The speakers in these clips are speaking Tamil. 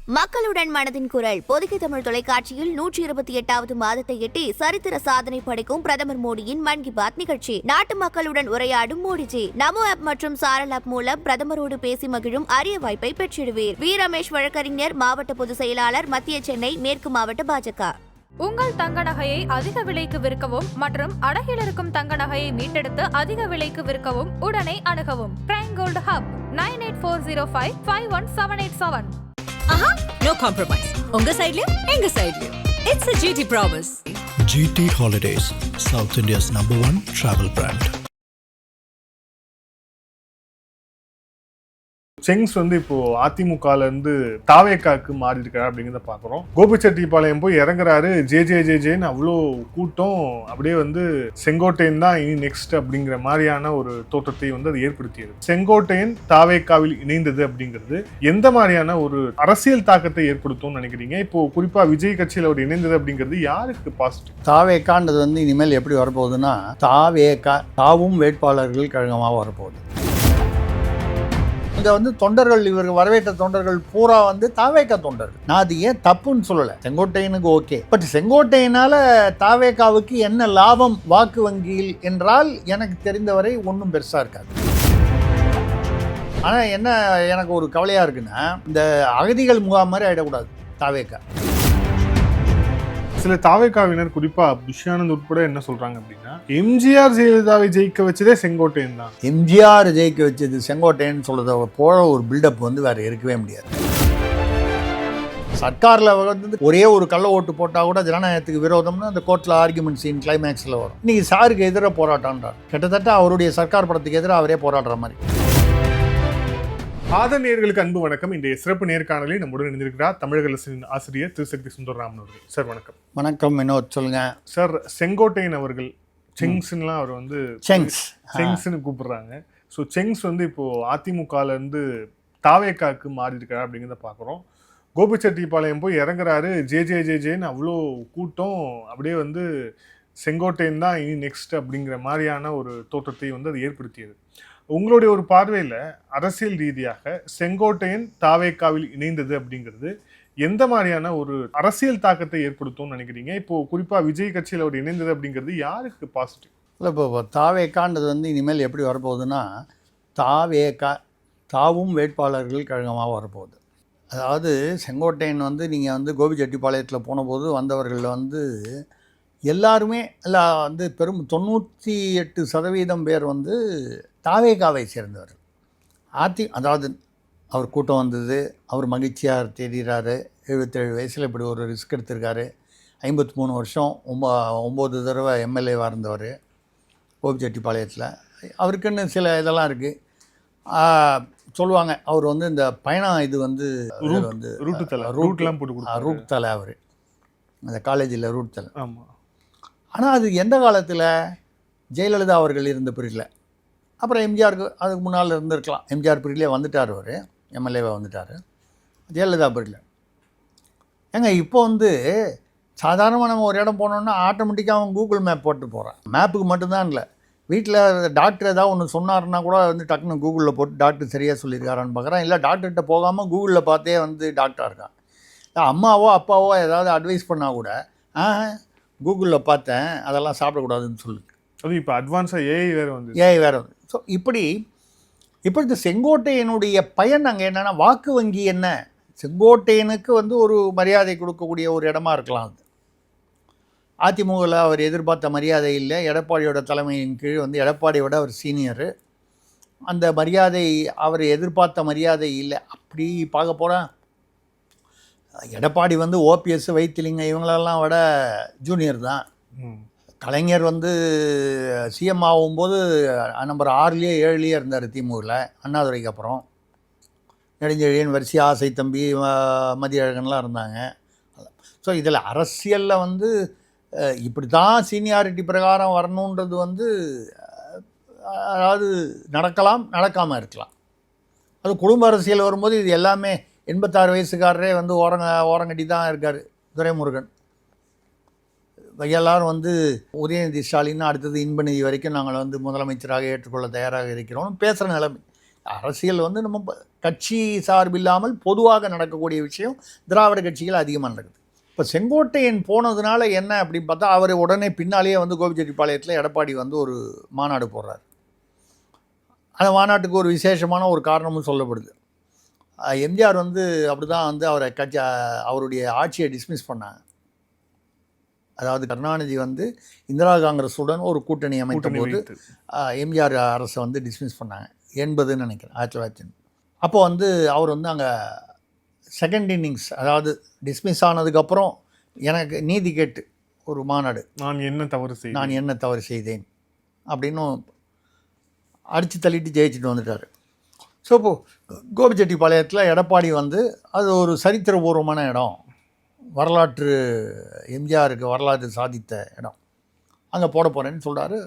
மக்களுடன் மனதின் குரல் பொதிகை தமிழ் தொலைக்காட்சியில் 128வது மாதத்தை எட்டி சரித்திர சாதனை படைக்கும் பிரதமர் மோடியின் மன் கி பாத் நிகழ்ச்சி. நாட்டு மக்களுடன் உரையாடும் மோடிஜி. நமோ ஆப் மற்றும் சாரல் ஆப் மூலம் பிரதமரோடு பேசி மகிழும் அரிய வாய்ப்பை பெற்றிடுவீர். வி ரமேஷ் வழக்கறிஞர், மாவட்ட பொதுச் செயலாளர், மத்திய சென்னை மேற்கு மாவட்ட பாஜக. உங்கள் தங்க நகையை அதிக விலைக்கு விற்கவும் மற்றும் அடகில் இருக்கும் தங்க நகையை மீட்டெடுத்து அதிக விலைக்கு விற்கவும் உடனே அணுகவும். Prime gold hub 9840551787. No compromise. Unga side liyo, enga side liyo. It's a GT promise. GT Holidays, South India's #1 travel brand. செங்ஸ் இப்போ அதிமுகல இருந்து தாவேக்காக்கு மாறி இருக்காரு அப்படிங்கிறத பாக்குறோம். கோபிச்செட்டிப்பாளையம் போய் இறங்குறாரு. ஜேன்னு அவ்வளோ கூட்டம். அப்படியே செங்கோட்டையன் தான் இனி நெக்ஸ்ட் அப்படிங்கிற மாதிரியான ஒரு தோற்றத்தை அது ஏற்படுத்தியது. செங்கோட்டையன் தாவேக்காவில் இணைந்தது அப்படிங்கிறது எந்த மாதிரியான ஒரு அரசியல் தாக்கத்தை ஏற்படுத்தும் நினைக்கிறீங்க? இப்போ குறிப்பா விஜய் கட்சியில் அவர் இணைந்தது அப்படிங்கிறது யாருக்கு பாசிட்டிவ்? தாவேக்கான்றது இனிமேல் எப்படி வரப்போகுதுன்னா, தாவேக்கா தாவும் வேட்பாளர்கள் கழகமாக வரப்போகுது. இங்கே தொண்டர்கள், இவருக்கு வரவேற்ற தொண்டர்கள் பூரா தாவேக்கா தொண்டர்கள். நான் அது ஏன் தப்புன்னு சொல்லலை, செங்கோட்டையனுக்கு ஓகே. பட் செங்கோட்டையனால தாவேக்காவுக்கு என்ன லாபம் வாக்கு வங்கியில் என்றால் எனக்கு தெரிந்தவரை ஒன்றும் பெருசாக இருக்காது. ஆனால் என்ன எனக்கு ஒரு கவலையாக இருக்குன்னா, இந்த அகதிகள் முகாம் மாதிரி ஆகிடக்கூடாது தாவேக்கா. சில தாவேக்காவினர் குறிப்பா புஷ்யானந்த் உட்பட என்ன சொல்றாங்க அப்படின்னா, எம்ஜிஆர் ஜெயலலிதாவை ஜெயிக்க வச்சதே செங்கோட்டையன் தான். எம்ஜிஆர் ஜெயிக்க வச்சது செங்கோட்டையன் சொல்றத போல ஒரு பில்டப் வேற இருக்கவே முடியாது. சர்க்காரில் ஒரே ஒரு கள்ள ஓட்டு போட்டால் கூட ஜனநாயகத்துக்கு விரோதம்னு அந்த கோர்ட்டில் ஆர்குமெண்ட் சீன் கிளைமேக்ஸில் வரும். இன்னைக்கு சாருக்கு எதிராக போராட்டம்ன்றார். கிட்டத்தட்ட அவருடைய சர்க்கார் படத்துக்கு எதிராக அவரே போராடுற மாதிரி. நேயர்களுக்கு அன்பு வணக்கம். இன்றைய சிறப்பு நேர்காணலில் நம்முடன் இணைந்திருக்கிறார் தமிழக அரசின் ஆசிரியர் திருசக்தி சுந்தரராமன் அவர்கள். சார் வணக்கம். வணக்கம் வினோத், சொல்லுங்க சார். செங்கோட்டையன் அவர்கள் செங்ஸ்லாம் அவர் செங்ஸ்ன்னு கூப்பிடுறாங்க. ஸோ செங்ஸ் இப்போ அதிமுகல இருந்து தாவேக்காக்கு மாறி இருக்காரு அப்படிங்கிறத பார்க்குறோம். கோபிச்செட்டிப்பாளையம் போய் இறங்குறாரு. ஜேன்னு அவ்வளோ கூட்டம். அப்படியே செங்கோட்டையன் தான் இனி நெக்ஸ்ட் அப்படிங்கிற மாதிரியான ஒரு தோற்றத்தை அது ஏற்படுத்தியது. உங்களுடைய ஒரு பார்வையில் அரசியல் ரீதியாக செங்கோட்டையன் தாவேக்காவில் இணைந்தது அப்படிங்கிறது எந்த மாதிரியான ஒரு அரசியல் தாக்கத்தை ஏற்படுத்தும்னு நினைக்கிறீங்க? இப்போ குறிப்பா விஜய் கட்சியில் அவர் இணைந்தது அப்படிங்கிறது யாருக்கு பாசிட்டிவ்? இல்லை, இப்போ தாவேக்கான்றது இனிமேல் எப்படி வரப்போகுதுன்னா, தாவேக்கா தாவும் வேட்பாளர்கள் கழகமாக வரப்போகுது. அதாவது செங்கோட்டையன் நீங்கள் கோபிச்செட்டிப்பாளையத்தில் போனபோது வந்தவர்கள் எல்லாருமே எல்லாம் பெரும் 98% பேர் தாவேக்காவை சேர்ந்தவர். அதாவது அவர் கூட்டம் வந்தது, அவர் மகிழ்ச்சியாக தெரிகிறாரு. 77 வயசில் இப்படி ஒரு ரிஸ்க் எடுத்திருக்காரு. 53 வருஷம் 9 தடவை எம்எல்ஏவாக இருந்தவர் கோபிச்செட்டிப்பாளையத்தில். அவருக்குன்னு சில இதெல்லாம் இருக்குது. சொல்லுவாங்க அவர் இந்த பயணம் ரூட் தலை அவர் அந்த காலேஜில் ரூட் தலை. ஆமாம். ஆனால் அது எந்த காலத்தில் ஜெயலலிதா அவர்கள் இருந்த பீரியடில். அப்புறம் எம்ஜிஆருக்கு அதுக்கு முன்னால் இருந்திருக்கலாம். எம்ஜிஆர் பீரியட்லேயே வந்துட்டார், அவர் எம்எல்ஏவாக வந்துட்டார். ஜெயலலிதா பீரியடில் ஏங்க இப்போ சாதாரணமாக நம்ம ஒரு இடம் போனோன்னா ஆட்டோமேட்டிக்காக அவன் கூகுள் மேப் போட்டு போகிறான். மேப்புக்கு மட்டும்தான் இல்லை, வீட்டில் டாக்டர் ஏதாவது ஒன்று சொன்னார்னா கூட டக்குன்னு கூகுளில் போட்டு டாக்டர் சரியாக சொல்லியிருக்காரான்னு பார்க்குறான். இல்லை டாக்டர்கிட்ட போகாமல் கூகுளில் பார்த்தே டாக்டராக இருக்கான். அம்மாவோ அப்பாவோ ஏதாவது அட்வைஸ் பண்ணால் கூட கூகுளில் பார்த்தேன், அதெல்லாம் சாப்பிடக்கூடாதுன்னு சொல்லு. அது இப்போ அட்வான்ஸாக ஏஐ வேறு வந்து. ஸோ இப்படி இந்த செங்கோட்டையனுடைய பயன் அங்கே என்னென்னா, வாக்கு வங்கி என்ன, செங்கோட்டையனுக்கு ஒரு மரியாதை கொடுக்கக்கூடிய ஒரு இடமா இருக்கலாம். அது அதிமுகவில் அவர் எதிர்பார்த்த மரியாதை இல்லை. எடப்பாடியோட தலைமையின் கீழ் எடப்பாடியை விட அவர் சீனியரு. அந்த மரியாதை அவர் எதிர்பார்த்த மரியாதை இல்லை. அப்படி பார்க்க போகிறேன், எடப்பாடி ஓபிஎஸ் வைத்திலிங்க இவங்களெல்லாம் விட ஜூனியர் தான். கலைஞர் சிஎம் ஆகும்போது நம்பர் 6லேயே 7லேயே இருந்தார் திமுகவில். அண்ணாதுரைக்கு அப்புறம் நெடுஞ்செழியன், வரிசை, ஆசை தம்பி, மதியழகன்லாம் இருந்தாங்க. ஸோ இதில் அரசியலில் இப்படி தான் சீனியாரிட்டி பிரகாரம் வரணுன்றது அதாவது நடக்கலாம், நடக்காமல் இருக்கலாம். அது குடும்ப அரசியல் வரும்போது இது எல்லாமே 86 வயசுக்காரரே ஓரங்கட்டி தான் இருக்கார் துரைமுருகன். எல்லாரும் உதயநிதி ஸ்டாலின் அடுத்தது இன்பநிதி வரைக்கும் நாங்கள் முதலமைச்சராக ஏற்றுக்கொள்ள தயாராக இருக்கிறோம் பேசுகிற நிலைமை. அரசியல் வந்து நம்ம கட்சி சார்பில்லாமல் பொதுவாக நடக்கக்கூடிய விஷயம் திராவிட கட்சிகள் அதிகமாக நடக்குது. இப்போ செங்கோட்டையன் போனதுனால என்ன அப்படின்னு பார்த்தா, அவர் உடனே பின்னாலேயே வந்து கோபிச்செட்டிப்பாளையத்தில் எடப்பாடி வந்து ஒரு மாநாடு போடுறார். அந்த மாநாட்டுக்கு ஒரு விசேஷமான ஒரு காரணமும் சொல்லப்படுது. எம்ஜிஆர் வந்து அப்படி தான் வந்து அவருடைய ஆட்சியை டிஸ்மிஸ் பண்ணாங்க. அதாவது கருணாநிதி வந்து இந்திரா காங்கிரஸுடன் ஒரு கூட்டணி அமைத்த போது எம்ஜிஆர் அரசை வந்து டிஸ்மிஸ் பண்ணாங்க. 80ன்னு நினைக்கிறேன், 1980. அப்போ வந்து அவர் வந்து அங்கே செகண்ட் இன்னிங்ஸ், அதாவது டிஸ்மிஸ் ஆனதுக்கப்புறம் எனக்கு நீதி கேட்டு ஒரு மாநாடு, நான் என்ன தவறு செய்தேன் அப்படின்னு அடித்து தள்ளிட்டு ஜெயிச்சுட்டு வந்துட்டார். ஸோ இப்போது கோபிச்செட்டிப்பாளையத்தில் எடப்பாடி வந்து அது ஒரு சரித்திரபூர்வமான இடம், வரலாற்று எம்ஜிஆருக்கு வரலாற்று சாதித்த இடம், அங்கே போட போகிறேன்னு சொல்கிறாரு.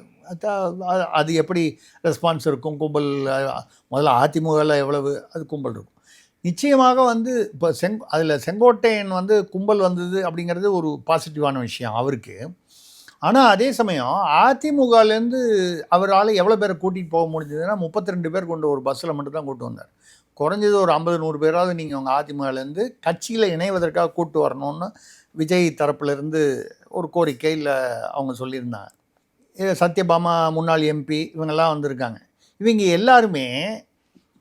அது எப்படி ரெஸ்பான்ஸ் இருக்கும்? கும்பல் முதல்ல அதிமுகவில் எவ்வளவு அது கும்பல் இருக்கும். நிச்சயமாக வந்து இப்போ அதில் செங்கோட்டையன் வந்து கும்பல் வந்தது அப்படிங்கிறது ஒரு பாசிட்டிவான விஷயம் அவருக்கு. ஆனால் அதே சமயம் அதிமுகலேருந்து அவரால் எவ்வளோ பேரை கூட்டிகிட்டு போக முடிஞ்சதுன்னா 32 பேர் கொண்ட ஒரு பஸ்ஸில் மட்டும் தான் கூப்பிட்டு வந்தார். குறைஞ்சது ஒரு 50-100 பேராவது நீங்கள் உங்கள் அதிமுகலேருந்து கட்சியில் இணைவதற்காக கூப்பிட்டு வரணும்னு விஜய் தரப்புலேருந்து ஒரு கோரிக்கை இல்லை அவங்க சொல்லியிருந்தாங்க. சத்யபாமா முன்னாள் எம்பி இவங்கெல்லாம் வந்திருக்காங்க. இவங்க எல்லாருமே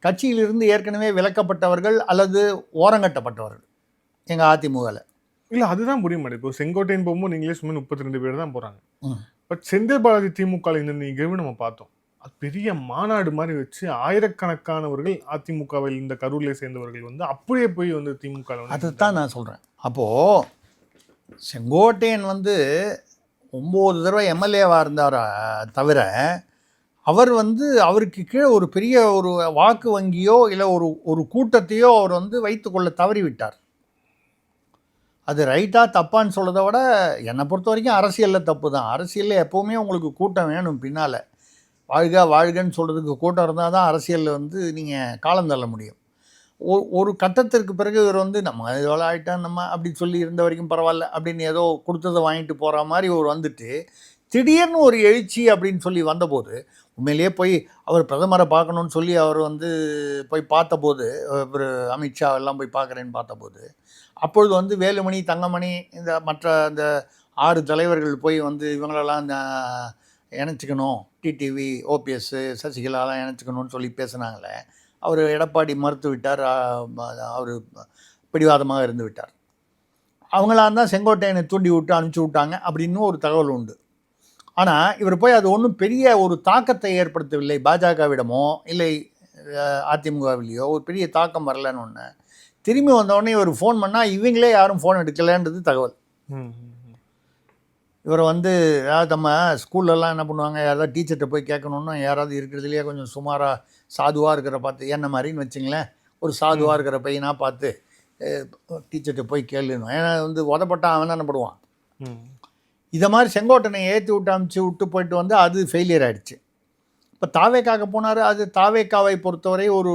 கட்சியிலிருந்து ஏற்கனவே விலக்கப்பட்டவர்கள் அல்லது ஓரங்கட்டப்பட்டவர்கள் எங்கள் அதிமுகவில். இல்லை, அதுதான் புரிய மாட்டேன். இப்போ செங்கோட்டையன் போகும்போது நீங்களே சும்மா 32 பேர் தான் போகிறாங்க. பட் செந்தில் பாலாஜி திமுக இந்த நிகழ்வு நம்ம பார்த்தோம். அது பெரிய மாநாடு மாதிரி வச்சு ஆயிரக்கணக்கானவர்கள் அதிமுகவில் இந்த கரூரில் சேர்ந்தவர்கள் வந்து அப்படியே போய் வந்து திமுக. அதுதான் நான் சொல்கிறேன். அப்போது செங்கோட்டையன் வந்து 9 தடவை எம்எல்ஏவாக இருந்தார தவிர அவர் வந்து அவருக்கு கீழே ஒரு பெரிய ஒரு வாக்கு வங்கியோ இல்லை ஒரு கூட்டத்தையோ அவர் வந்து வைத்துக்கொள்ள தவறிவிட்டார். அது ரைட்டாக தப்பான்னு சொல்கிறத விட என்னை பொறுத்த வரைக்கும் அரசியலில் தப்பு தான். அரசியலில் எப்போவுமே உங்களுக்கு கூட்டம் வேணும். பின்னால் வாழ்கன்னு சொல்கிறதுக்கு கூட்டம் இருந்தால் தான் அரசியலில் வந்து நீங்கள் காலம் தள்ள முடியும். ஒரு கட்டத்திற்கு பிறகு இவர் வந்து நம்ம இதோட ஆகிட்டான் நம்ம அப்படி சொல்லி இருந்த வரைக்கும் பரவாயில்ல அப்படின்னு ஏதோ கொடுத்ததை வாங்கிட்டு போகிற மாதிரி ஒரு வந்துட்டு திடீர்னு ஒரு எழுச்சி அப்படின்னு சொல்லி வந்தபோது உண்மையிலேயே போய் அவர் பிரதமரை பார்க்கணுன்னு சொல்லி அவர் வந்து போய் பார்த்தபோது, ஒரு அமித்ஷா எல்லாம் போய் பார்க்குறேன்னு பார்த்தபோது, அப்பொழுது வந்து வேலுமணி, தங்கமணி, இந்த மற்ற இந்த 6 தலைவர்கள் போய் வந்து இவங்களெல்லாம் இணைச்சிக்கணும், டிடிவி, ஓபிஎஸ், சசிகலாலாம் இணைச்சிக்கணும்னு சொல்லி பேசுனாங்களே, அவர் எடப்பாடி மறுத்து விட்டார். அவர் பிடிவாதமாக இருந்து விட்டார். அவங்களாம் தான் செங்கோட்டையனை தூண்டி விட்டு அனுப்பிச்சி விட்டாங்க அப்படின்னு ஒரு தகவல் உண்டு. ஆனால் இவர் போய் அது ஒன்றும் பெரிய ஒரு தாக்கத்தை ஏற்படுத்தவில்லை. பாஜகவிடமோ இல்லை அதிமுகவிலையோ ஒரு பெரிய தாக்கம் வரலன்னு ஒன்று. திரும்பி வந்தோடனே இவர் ஃபோன் பண்ணால் இவங்களே யாரும் ஃபோன் எடுக்கலைன்றது தகவல். இவரை வந்து நம்ம ஸ்கூல்லலாம் என்ன பண்ணுவாங்க, யாராவது டீச்சர்கிட்ட போய் கேட்கணுன்னா யாராவது இருக்கிறதுலையே கொஞ்சம் சுமாராக சாதுவாக இருக்கிற பார்த்து, என்ன மாதிரின்னு வச்சிங்களேன், ஒரு சாதுவாக இருக்கிற பையனாக பார்த்து டீச்சர்கிட்ட போய் கேளுன்னு. ஏன்னா வந்து உதப்பட்டால் அவன் தானே படுவான். இதை மாதிரி செங்கோட்டனை ஏற்றி விட்டு அமுச்சு விட்டு போயிட்டு வந்து அது ஃபெயிலியர் ஆகிடுச்சு. இப்போ தாவேக்காக போனார். அது தாவேக்காவை பொறுத்தவரை ஒரு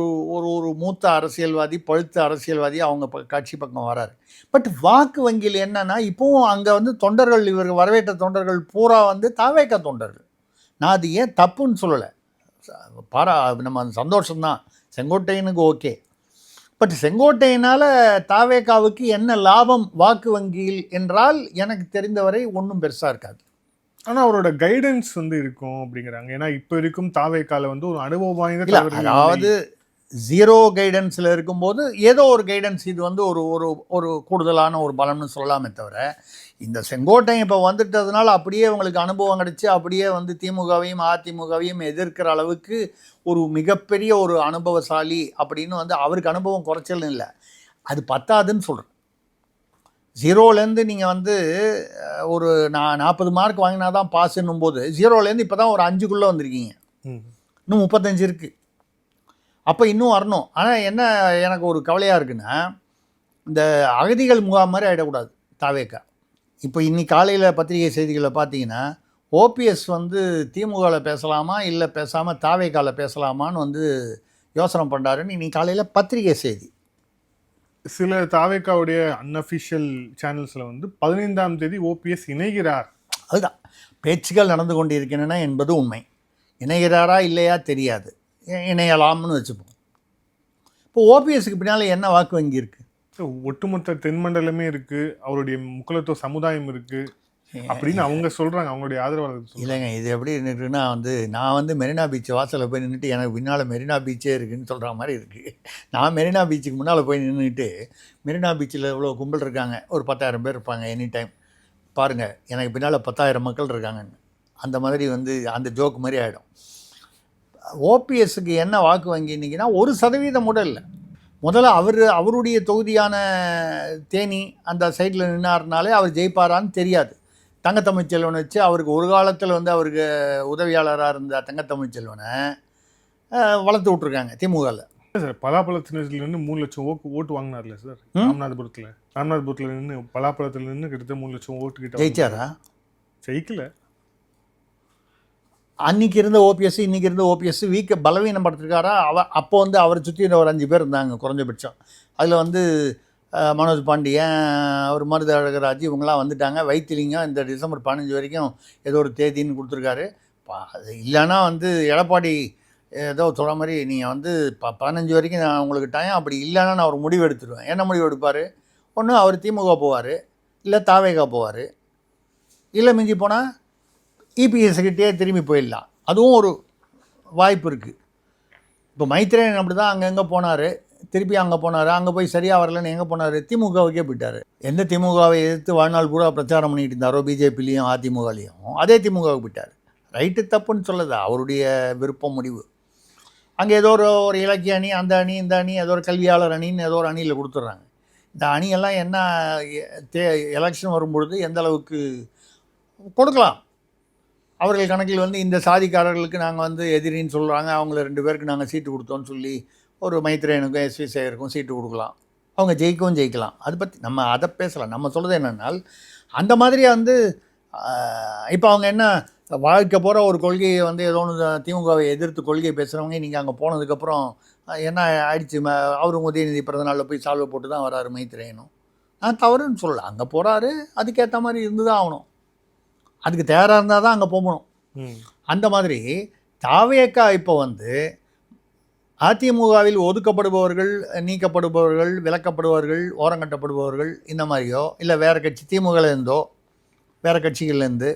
ஒரு மூத்த அரசியல்வாதி, பழுத்த அரசியல்வாதி அவங்க கட்சி பக்கம் வராரு. பட் வாக்கு வங்கியில் என்னென்னா இப்போவும் அங்கே வந்து தொண்டர்கள், இவர்கள் வரவேற்ற தொண்டர்கள் பூரா வந்து தாவேக்கா தொண்டர்கள். நான் அது ஏன் தப்புன்னு சொல்லலை, நம்ம சந்தோஷம்தான், செங்கோட்டையனுக்கு ஓகே. பட் செங்கோட்டையினால் தாவேக்காவுக்கு என்ன லாபம் வாக்கு வங்கியில் என்றால் எனக்கு தெரிந்தவரை ஒன்றும் பெருசாக இருக்காது. ஆனால் அவரோட கைடன்ஸ் வந்து இருக்கும் அப்படிங்கிறாங்க. ஏன்னா இப்போ இருக்கும் தாவேக்கால வந்து ஒரு அனுபவம் வாய்ந்த, அதாவது ஜீரோ கைடன்ஸில் இருக்கும்போது ஏதோ ஒரு கைடன்ஸ், இது வந்து ஒரு ஒரு கூடுதலான ஒரு பலம்னு சொல்லலாமே தவிர, இந்த செங்கோட்டையன் இப்போ வந்துட்டதுனால அப்படியே அவங்களுக்கு அனுபவம் கிடச்சி அப்படியே வந்து திமுகவையும் அதிமுகவையும் எதிர்க்கிற அளவுக்கு ஒரு மிகப்பெரிய ஒரு அனுபவசாலி அப்படின்னு வந்து அவருக்கு அனுபவம் குறைச்சல்னு இல்லை, அது பத்தாதுன்னு சொல்கிறேன். ஜீரோலேருந்து நீங்கள் வந்து ஒரு 40 மார்க் வாங்கினா தான் பாஸ்ன்னும் போது, ஜீரோலேருந்து இப்போ தான் ஒரு 5க்குள்ளே வந்திருக்கீங்க, இன்னும் 35 இருக்குது, அப்போ இன்னும் வரணும். ஆனால் என்ன எனக்கு ஒரு கவலையாக இருக்குன்னா, இந்த அகதிகள் முகாம் மாதிரி ஆகிடக்கூடாது தாவேக்கா. இப்போ இன்னைக்கு காலையில் பத்திரிகை செய்திகளை பார்த்தீங்கன்னா, ஓபிஎஸ் வந்து திமுகவில் பேசலாமா இல்லை பேசாமல் தாவேக்காவில் பேசலாமான்னு வந்து யோசனை பண்ணுறாருன்னு இன்னைக்கு காலையில் பத்திரிகை செய்தி. சில தாவேக்காவுடைய அன்அஃபிஷியல் சேனல்ஸில் வந்து 15ஆம் தேதி ஓபிஎஸ் இணைகிறார். அதுதான் பேச்சுக்கள் நடந்து கொண்டு இருக்கின்றன என்பது உண்மை. இணைகிறாரா இல்லையா தெரியாது. இணையலாம்னு வச்சுப்போம். இப்போ ஓபிஎஸ்க்கு பின்னால் என்ன வாக்கு வங்கி இருக்குது? ஒட்டுமொத்த தென்மண்டலமே இருக்கு, அவருடைய முக்குலத்துவ சமுதாயம் இருக்கு அப்படின்னு அவங்க சொல்றாங்க, அவங்களுடைய ஆதரவாளர்கள். இல்லைங்க, இது எப்படி இருக்குன்னா நான் மெரினா பீச் வாசலில் போய் நின்றுட்டு எனக்கு பின்னால் மெரினா பீச்சே இருக்குதுன்னு சொல்கிற மாதிரி இருக்குது. நான் மெரினா பீச்சுக்கு முன்னால் போய் நின்றுட்டு மெரினா பீச்சில் இவ்வளோ கும்பல் இருக்காங்க, ஒரு 10,000 பேர் இருப்பாங்க எனி டைம், பாருங்கள் எனக்கு பின்னால் 10,000 மக்கள் இருக்காங்கன்னு. அந்த மாதிரி அந்த ஜோக்கு மாதிரி ஆகிடும். ஓபிஎஸ்க்கு என்ன வாக்கு வங்கி இன்றைக்கினா 1% கூட இல்லை. முதல்ல அவருடைய தொகுதியான தேனி அந்த சைடில் நின்னார்னாலே அவர் ஜெயிப்பாரான்னு தெரியாது. தங்கத்தமிழ்ச்செல்வனை வச்சு அவருக்கு ஒரு காலத்தில் அவருக்கு உதவியாளராக இருந்த தங்கத்தமிழ்ச்செல்வனை வளர்த்து விட்ருக்காங்க திமுகவில். சார் பலாப்பழத்திலிருந்து 3 லட்சம் ஓட்டு வாங்கினார்ல சார் ராமநாதபுரத்தில் நின்று, பலாப்பழத்தில் நின்று கிட்டத்தட்ட 3 லட்சம் ஓட்டு கிட்ட ஜெயிச்சாரா? ஜெயிக்கல. அன்றைக்கி இருந்த ஓபிஎஸ் இன்றைக்கி இருந்த ஓபிஎஸ் பலவீனப்படுத்திருக்காரா? அப்போ அவரை சுற்றி ஒரு 5 பேர் இருந்தாங்க குறைஞ்சபட்சம். அதில் மனோஜ் பாண்டியன், அவர் மருது அழகராஜ், இவங்களாம் வந்துட்டாங்க. வைத்திலிங்கம் இந்த டிசம்பர் 15 வரைக்கும் ஏதோ ஒரு தேதின்னு கொடுத்துருக்காரு. அது இல்லைன்னா எடப்பாடி ஏதோ சொல்கிற மாதிரி நீங்கள் 15 வரைக்கும் நான் உங்களுக்கு டைம், அப்படி இல்லைன்னா நான் ஒரு முடிவு எடுத்துடுவேன். என்ன முடிவு எடுப்பார்? ஒன்று அவர் திமுக போவார், இல்லை தாவேகா போவார், இல்லை மிஞ்சி போனால் இபிஎஸ்கிட்டே திரும்பி போயிடலாம். அதுவும் ஒரு வாய்ப்பு இருக்குது. இப்போ மைத்ரேயன் அப்படி தான் அங்கங்கே போனார், திருப்பி அங்கே போனார், அங்கே போய் சரியாக வரலன்னு எங்கே போனார்? திமுகவுக்கே போயிட்டார். எந்த திமுகவை எதிர்த்து வாழ்நாள் பூரா பிரச்சாரம் பண்ணிட்டு இருந்தாரோ பிஜேபிலையும் அதிமுகலையும், அதே திமுகவுக்கு போயிட்டார். ரைட்டு தப்புன்னு சொல்லது அவருடைய விருப்பம், முடிவு. அங்கே ஏதோ ஒரு இலக்கிய அணி, அந்த அணி இந்த அணி, ஏதோ ஒரு கல்வியாளர் அணின்னு ஏதோ ஒரு அணியில் கொடுத்துட்றாங்க. இந்த அணியெல்லாம் என்ன எலெக்ஷன் வரும்பொழுது எந்த அளவுக்கு கொடுக்கலாம்? அவர்கள் கணக்கில் இந்த சாதிக்காரர்களுக்கு நாங்கள் எதிரின்னு சொல்கிறாங்க, அவங்கள 2 பேருக்கு நாங்கள் சீட்டு கொடுத்தோன்னு சொல்லி ஒரு மைத்ரேயனுக்கும் எஸ்வி சேகருக்கும் சீட்டு கொடுக்கலாம், அவங்க ஜெயிக்கலாம். அதை பற்றி நம்ம அதை பேசலாம். நம்ம சொல்கிறது என்னென்னால் அந்த மாதிரி இப்போ அவங்க என்ன வாழ்க்கை போகிற ஒரு கொள்கையை ஏதோ ஒன்று திமுகவை எதிர்த்து கொள்கையை பேசுகிறவங்க நீங்கள் அங்கே போனதுக்கப்புறம் என்ன ஆயிடுச்சு? அவரும் உதயநிதி பிறந்தநாளில் போய் சால்வை போட்டு தான் வராரு மைத்ரேயனும். நான் தவறுன்னு சொல்லலாம். அங்கே போகிறாரு, அதுக்கேற்ற மாதிரி இருந்து தான் ஆகணும். அதுக்கு தயாராக இருந்தால் தான் அங்கே போகணும். அந்த மாதிரி தாவேக்கா இப்போ அதிமுகவில் ஒதுக்கப்படுபவர்கள், நீக்கப்படுபவர்கள், விலக்கப்படுபவர்கள், ஓரங்கட்டப்படுபவர்கள், இந்த மாதிரியோ இல்லை வேறு கட்சி திமுகவில் இருந்தோ வேறு கட்சிகள்லேருந்து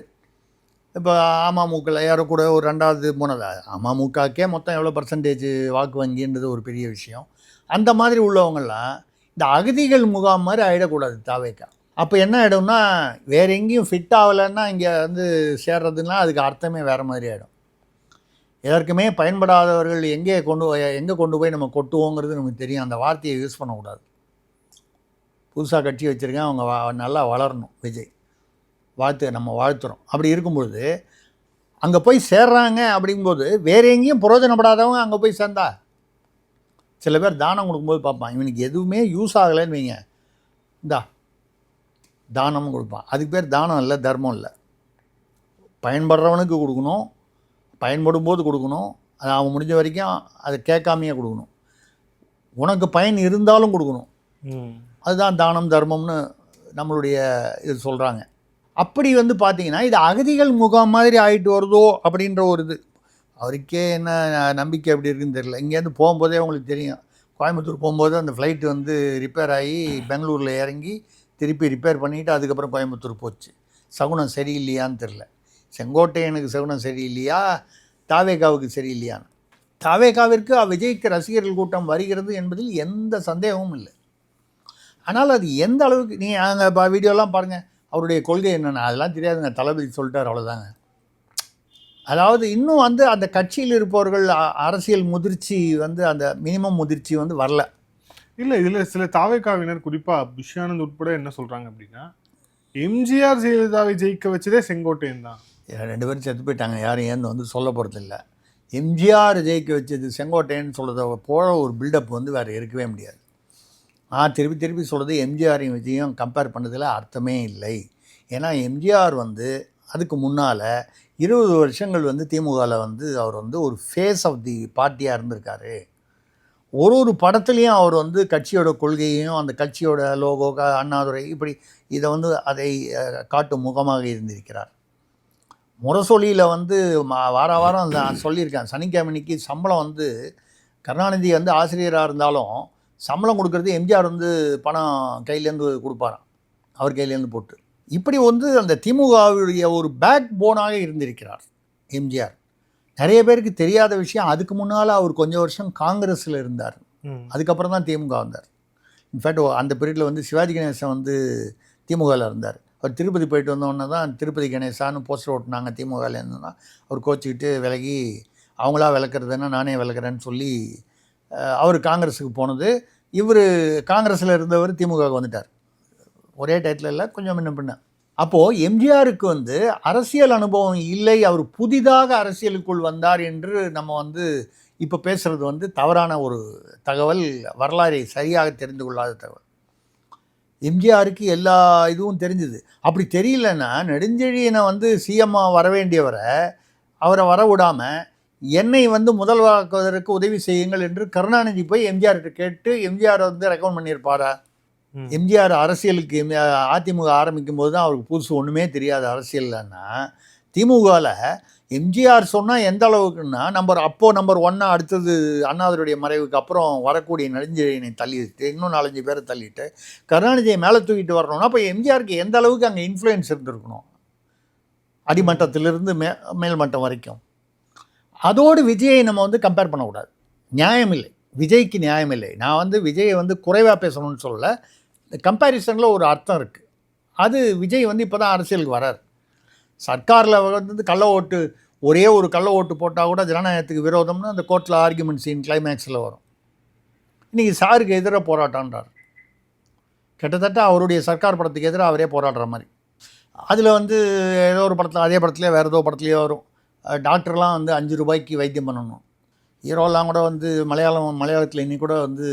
இப்போ அமமுக யாரோ கூட ஒரு 2வது 3வது அமமுகக்கே மொத்தம் எவ்வளோ பர்சன்டேஜ் வாக்கு வங்கின்றது ஒரு பெரிய விஷயம். அந்த மாதிரி உள்ளவங்கள்லாம் இந்த அகதிகள் முகாம் மாதிரி ஆகிடக்கூடாது தாவேக்கா. அப்போ என்ன ஆகிடும்னா வேறு எங்கேயும் ஃபிட் ஆகலைன்னா இங்கே சேர்றதுன்னா அதுக்கு அர்த்தமே வேறு மாதிரி ஆகிடும். எதற்குமே பயன்படாதவர்கள் எங்கே கொண்டு போய் நம்ம கொட்டுவோங்கிறது நமக்கு தெரியும். அந்த வார்த்தையை யூஸ் பண்ணக்கூடாது. புதுசாக கட்சி வச்சுருக்கேன், அவங்க நல்லா வளரணும். விஜய் நம்ம வாழ்த்துறோம். அப்படி இருக்கும்பொழுது அங்கே போய் சேர்றாங்க. அப்படிங்கும்போது வேறு எங்கேயும் பிரயோஜனப்படாதவங்க அங்கே போய் சேர்ந்தா சில பேர் தானம் கொடுக்கும்போது பார்ப்பான், இவனுக்கு எதுவுமே யூஸ் ஆகலைன்னு வைங்க, தானமும் கொடுப்பான். அதுக்கு பேர் தானம் இல்லை, தர்மம் இல்லை. பயன்படுறவனுக்கு கொடுக்கணும், பயன்படும் போது கொடுக்கணும், அது அவன் முடிஞ்ச வரைக்கும் அதை கேட்காமையே கொடுக்கணும். உனக்கு பயன் இருந்தாலும் கொடுக்கணும். அதுதான் தானம் தர்மம்னு நம்மளுடைய இது சொல்கிறாங்க. அப்படி பார்த்தீங்கன்னா இது அகதிகள் முகாம் மாதிரி ஆகிட்டு வருதோ அப்படின்ற ஒரு இது அவருக்கே என்ன நம்பிக்கை எப்படி இருக்குன்னு தெரியல. இங்கேருந்து போகும்போதே உங்களுக்கு தெரியும், கோயம்புத்தூர் போகும்போது அந்த ஃப்ளைட்டு ரிப்பேர் ஆகி பெங்களூரில் இறங்கி திருப்பி ரிப்பேர் பண்ணிவிட்டு அதுக்கப்புறம் கோயம்புத்தூர் போச்சு. சகுனம் சரியில்லையான்னு தெரில. செங்கோட்டையனுக்கு சகுனம் சரியில்லையா, தாவேகாவுக்கு சரியில்லையான்னு. தாவேகாவிற்கு விஜய்க்கு ரசிகர்கள் கூட்டம் வருகிறது என்பதில் எந்த சந்தேகமும் இல்லை. ஆனால் அது எந்த அளவுக்கு நீங்கள் அங்கே வீடியோலாம் பாருங்கள், அவருடைய கொள்கை என்னென்ன அதெல்லாம் தெரியாதுங்க, தளபதி சொல்லிட்டார், அவ்வளோதாங்க. அதாவது இன்னும் அந்த கட்சியில் இருப்பவர்கள் அரசியல் முதிர்ச்சி அந்த மினிமம் முதிர்ச்சி வரல. இல்லை, இதில் சில தாவேகாவினர் குறிப்பாக பிஷ்யானந்த் உட்பட என்ன சொல்கிறாங்க அப்படின்னா, எம்ஜிஆர் ஜெயலலிதாவை ஜெயிக்க வச்சதே செங்கோட்டையன் தான். 2 பேரும் செத்து போயிட்டாங்க, யாரும் ஏன்னு சொல்ல போகிறதில்ல. எம்ஜிஆர் ஜெயிக்க வச்சது செங்கோட்டையன்னு சொல்கிறத போல ஒரு பில்டப் வேறு இருக்கவே முடியாது. திருப்பி திருப்பி சொல்கிறது எம்ஜிஆரையும் விஜயும் கம்பேர் பண்ணதில் அர்த்தமே இல்லை. ஏன்னா எம்ஜிஆர் அதுக்கு முன்னால் 20 வருஷங்கள் திமுகவில் அவர் ஒரு ஃபேஸ் ஆஃப் தி பார்ட்டியாக இருந்திருக்காரு. ஒரு படத்துலேயும் அவர் கட்சியோட கொள்கையையும் அந்த கட்சியோட லோகோ அண்ணாதுரை இப்படி இதை அதை காட்டும் முகமாக இருந்திருக்கிறார். முரசொலியில் வந்து வார வாரம் சொல்லியிருக்கேன், சனிக்கிழமைக்கு சம்பளம் வந்து கருணாநிதி வந்து ஆசிரியராக இருந்தாலும் சம்பளம் கொடுக்கறது எம்ஜிஆர் வந்து பணம் கையிலேருந்து கொடுப்பாராம், அவர் கையிலேருந்து போட்டு. இப்படி வந்து அந்த திமுகவுடைய ஒரு பேக் போனாக இருந்திருக்கிறார் எம்ஜிஆர். நிறைய பேருக்கு தெரியாத விஷயம், அதுக்கு முன்னால் அவர் கொஞ்சம் வருஷம் காங்கிரஸில் இருந்தார், அதுக்கப்புறம் தான் திமுக வந்தார். இன்ஃபேக்ட் அந்த பீரியடில் வந்து சிவாஜி கணேசன் வந்து திமுகவில் இருந்தார். அவர் திருப்பதி போயிட்டு வந்தோடனே தான் திருப்பதி கணேசான்னு போஸ்டர் ஓட்டினாங்க திமுகவில் இருந்தோன்னா, அவர் கோச்சிக்கிட்டு விலகி அவங்களா விளக்குறதுன்னா நானே விளக்குறேன்னு சொல்லி அவர் காங்கிரஸுக்கு போனது. இவர் காங்கிரஸில் இருந்தவர் திமுகவுக்கு வந்துட்டார். ஒரே டயத்தில் இல்லை, கொஞ்சம் முன்ன பின்ன. அப்போது எம்ஜிஆருக்கு வந்து அரசியல் அனுபவம் இல்லை, அவர் புதிதாக அரசியலுக்குள் வந்தார் என்று நம்ம வந்து இப்போ பேசுகிறது வந்து தவறான ஒரு தகவல், வரலாறை சரியாக தெரிந்து கொள்ளாத தகவல். எம்ஜிஆருக்கு எல்லா இதுவும் தெரிஞ்சுது. அப்படி தெரியலன்னா நெடுஞ்செழியனை வந்து சிஎம்மாக வர வேண்டியவரை அவரை வர விடாமல் என்னை வந்து முதல்வராக்குவதற்கு உதவி செய்யுங்கள் என்று கருணாநிதி போய் எம்ஜிஆர்கிட்ட கேட்டு எம்ஜிஆர் வந்து ரெக்கமெண்ட் பண்ணியிருப்பாரா? எம்ஜிஆர் அரசியலுக்கு அதிமுக ஆரம்பிக்கும் போது தான் அவருக்கு புதுசு ஒன்றுமே தெரியாது அரசியல்னா. திமுகவில் எம்ஜிஆர் சொன்னால் எந்த அளவுக்குன்னா நம்பர் 1 அடுத்தது அண்ணாதுரையுடைய மறைவுக்கு அப்புறம் வரக்கூடிய நெடுஞ்செழியனை தள்ளிட்டு இன்னும் 4-5 பேரை தள்ளிட்டு கருணாநிதியை மேலே தூக்கிட்டு வரணும்னா அப்போ எம்ஜிஆருக்கு எந்த அளவுக்கு அங்கே இன்ஃப்ளூயன்ஸ் இருந்திருக்கணும், அடிமட்டத்திலிருந்து மேல்மட்டம் வரைக்கும். அதோடு விஜயை நம்ம வந்து கம்பேர் பண்ணக்கூடாது, நியாயமில்லை, விஜய்க்கு நியாயமில்லை. நான் வந்து விஜயை வந்து குறைவாக பேசணும்னு சொல்லலை, கம்பேரிசனில் ஒரு அர்த்தம் இருக்குது. அது விஜய் வந்து இப்போ தான் அரசியலுக்கு வரார். சர்க்காரில் வந்து கள்ள ஓட்டு, ஒரே ஒரு கள்ள ஓட்டு போட்டால் கூட ஜனநாயகத்துக்கு விரோதம்னு அந்த கோர்ட்டில் ஆர்கியூமெண்ட் சீன் கிளைமேக்ஸில் வரும். இன்றைக்கி சாருக்கு எதிராக போராட்டன்றார், கிட்டத்தட்ட அவருடைய சர்க்கார் படத்துக்கு எதிராக அவரே போராடுற மாதிரி. அதில் வந்து ஏதோ ஒரு படத்தில், அதே படத்துலேயே வேறு ஏதோ படத்துலேயே வரும், டாக்டர்லாம் வந்து 5 ரூபாய்க்கு வைத்தியம் பண்ணணும். ஹீரோலாம் கூட வந்து மலையாளத்தில் இன்னைக்கு கூட வந்து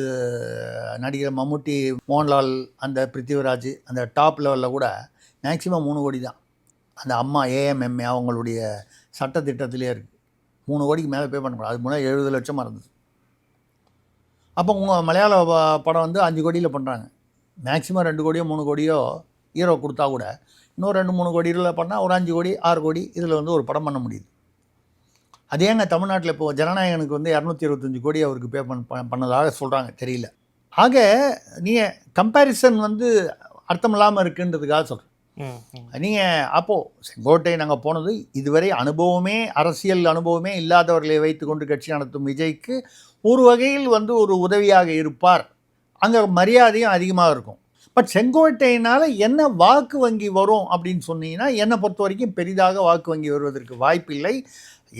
நடிகர் மம்முட்டி, மோகன்லால், அந்த பிருத்திவிராஜ், அந்த டாப் லெவலில் கூட மேக்ஸிமம் 3 கோடி தான். அந்த அம்மா ஏஎம்எம்ஏ அவங்களுடைய சட்டத்திட்டத்திலே இருக்குது, 3 கோடிக்கு மேலே பே பண்ணக்கூடாது. அதுக்கு முன்னாடி 70 லட்சமாக இருந்தது. அப்போ உங்கள் மலையாள படம் வந்து 5 கோடியில் பண்ணுறாங்க. மேக்ஸிமம் 2 கோடியோ 3 கோடியோ ஹீரோ கொடுத்தா கூட இன்னும் 2-3 கோடியில் பண்ணால் ஒரு 5 கோடி 6 கோடி இதில் வந்து ஒரு படம் பண்ண முடியுது. அதேங்க தமிழ்நாட்டில் இப்போது ஜனநாயகனுக்கு வந்து 225 கோடி அவருக்கு பே பண்ணதாக சொல்கிறாங்க, தெரியல. ஆக நீங்கள் கம்பேரிசன் வந்து அர்த்தம் இல்லாமல் இருக்குன்றதுக்காக சொல்கிறேன். நீங்கள் அப்போது செங்கோட்டை நாங்கள் போனது இதுவரை அனுபவமே, அரசியல் அனுபவமே இல்லாதவர்களை வைத்து கொண்டு கட்சி நடத்தும் விஜய்க்கு ஒரு வகையில் வந்து ஒரு உதவியாக இருப்பார், அங்கே மரியாதையும் அதிகமாக இருக்கும். பட் செங்கோட்டையினால் என்ன வாக்கு வங்கி வரும் அப்படின்னு சொன்னீங்கன்னா என்னை பொறுத்த வரைக்கும் பெரிதாக வாக்கு வங்கி வருவதற்கு வாய்ப்பில்லை.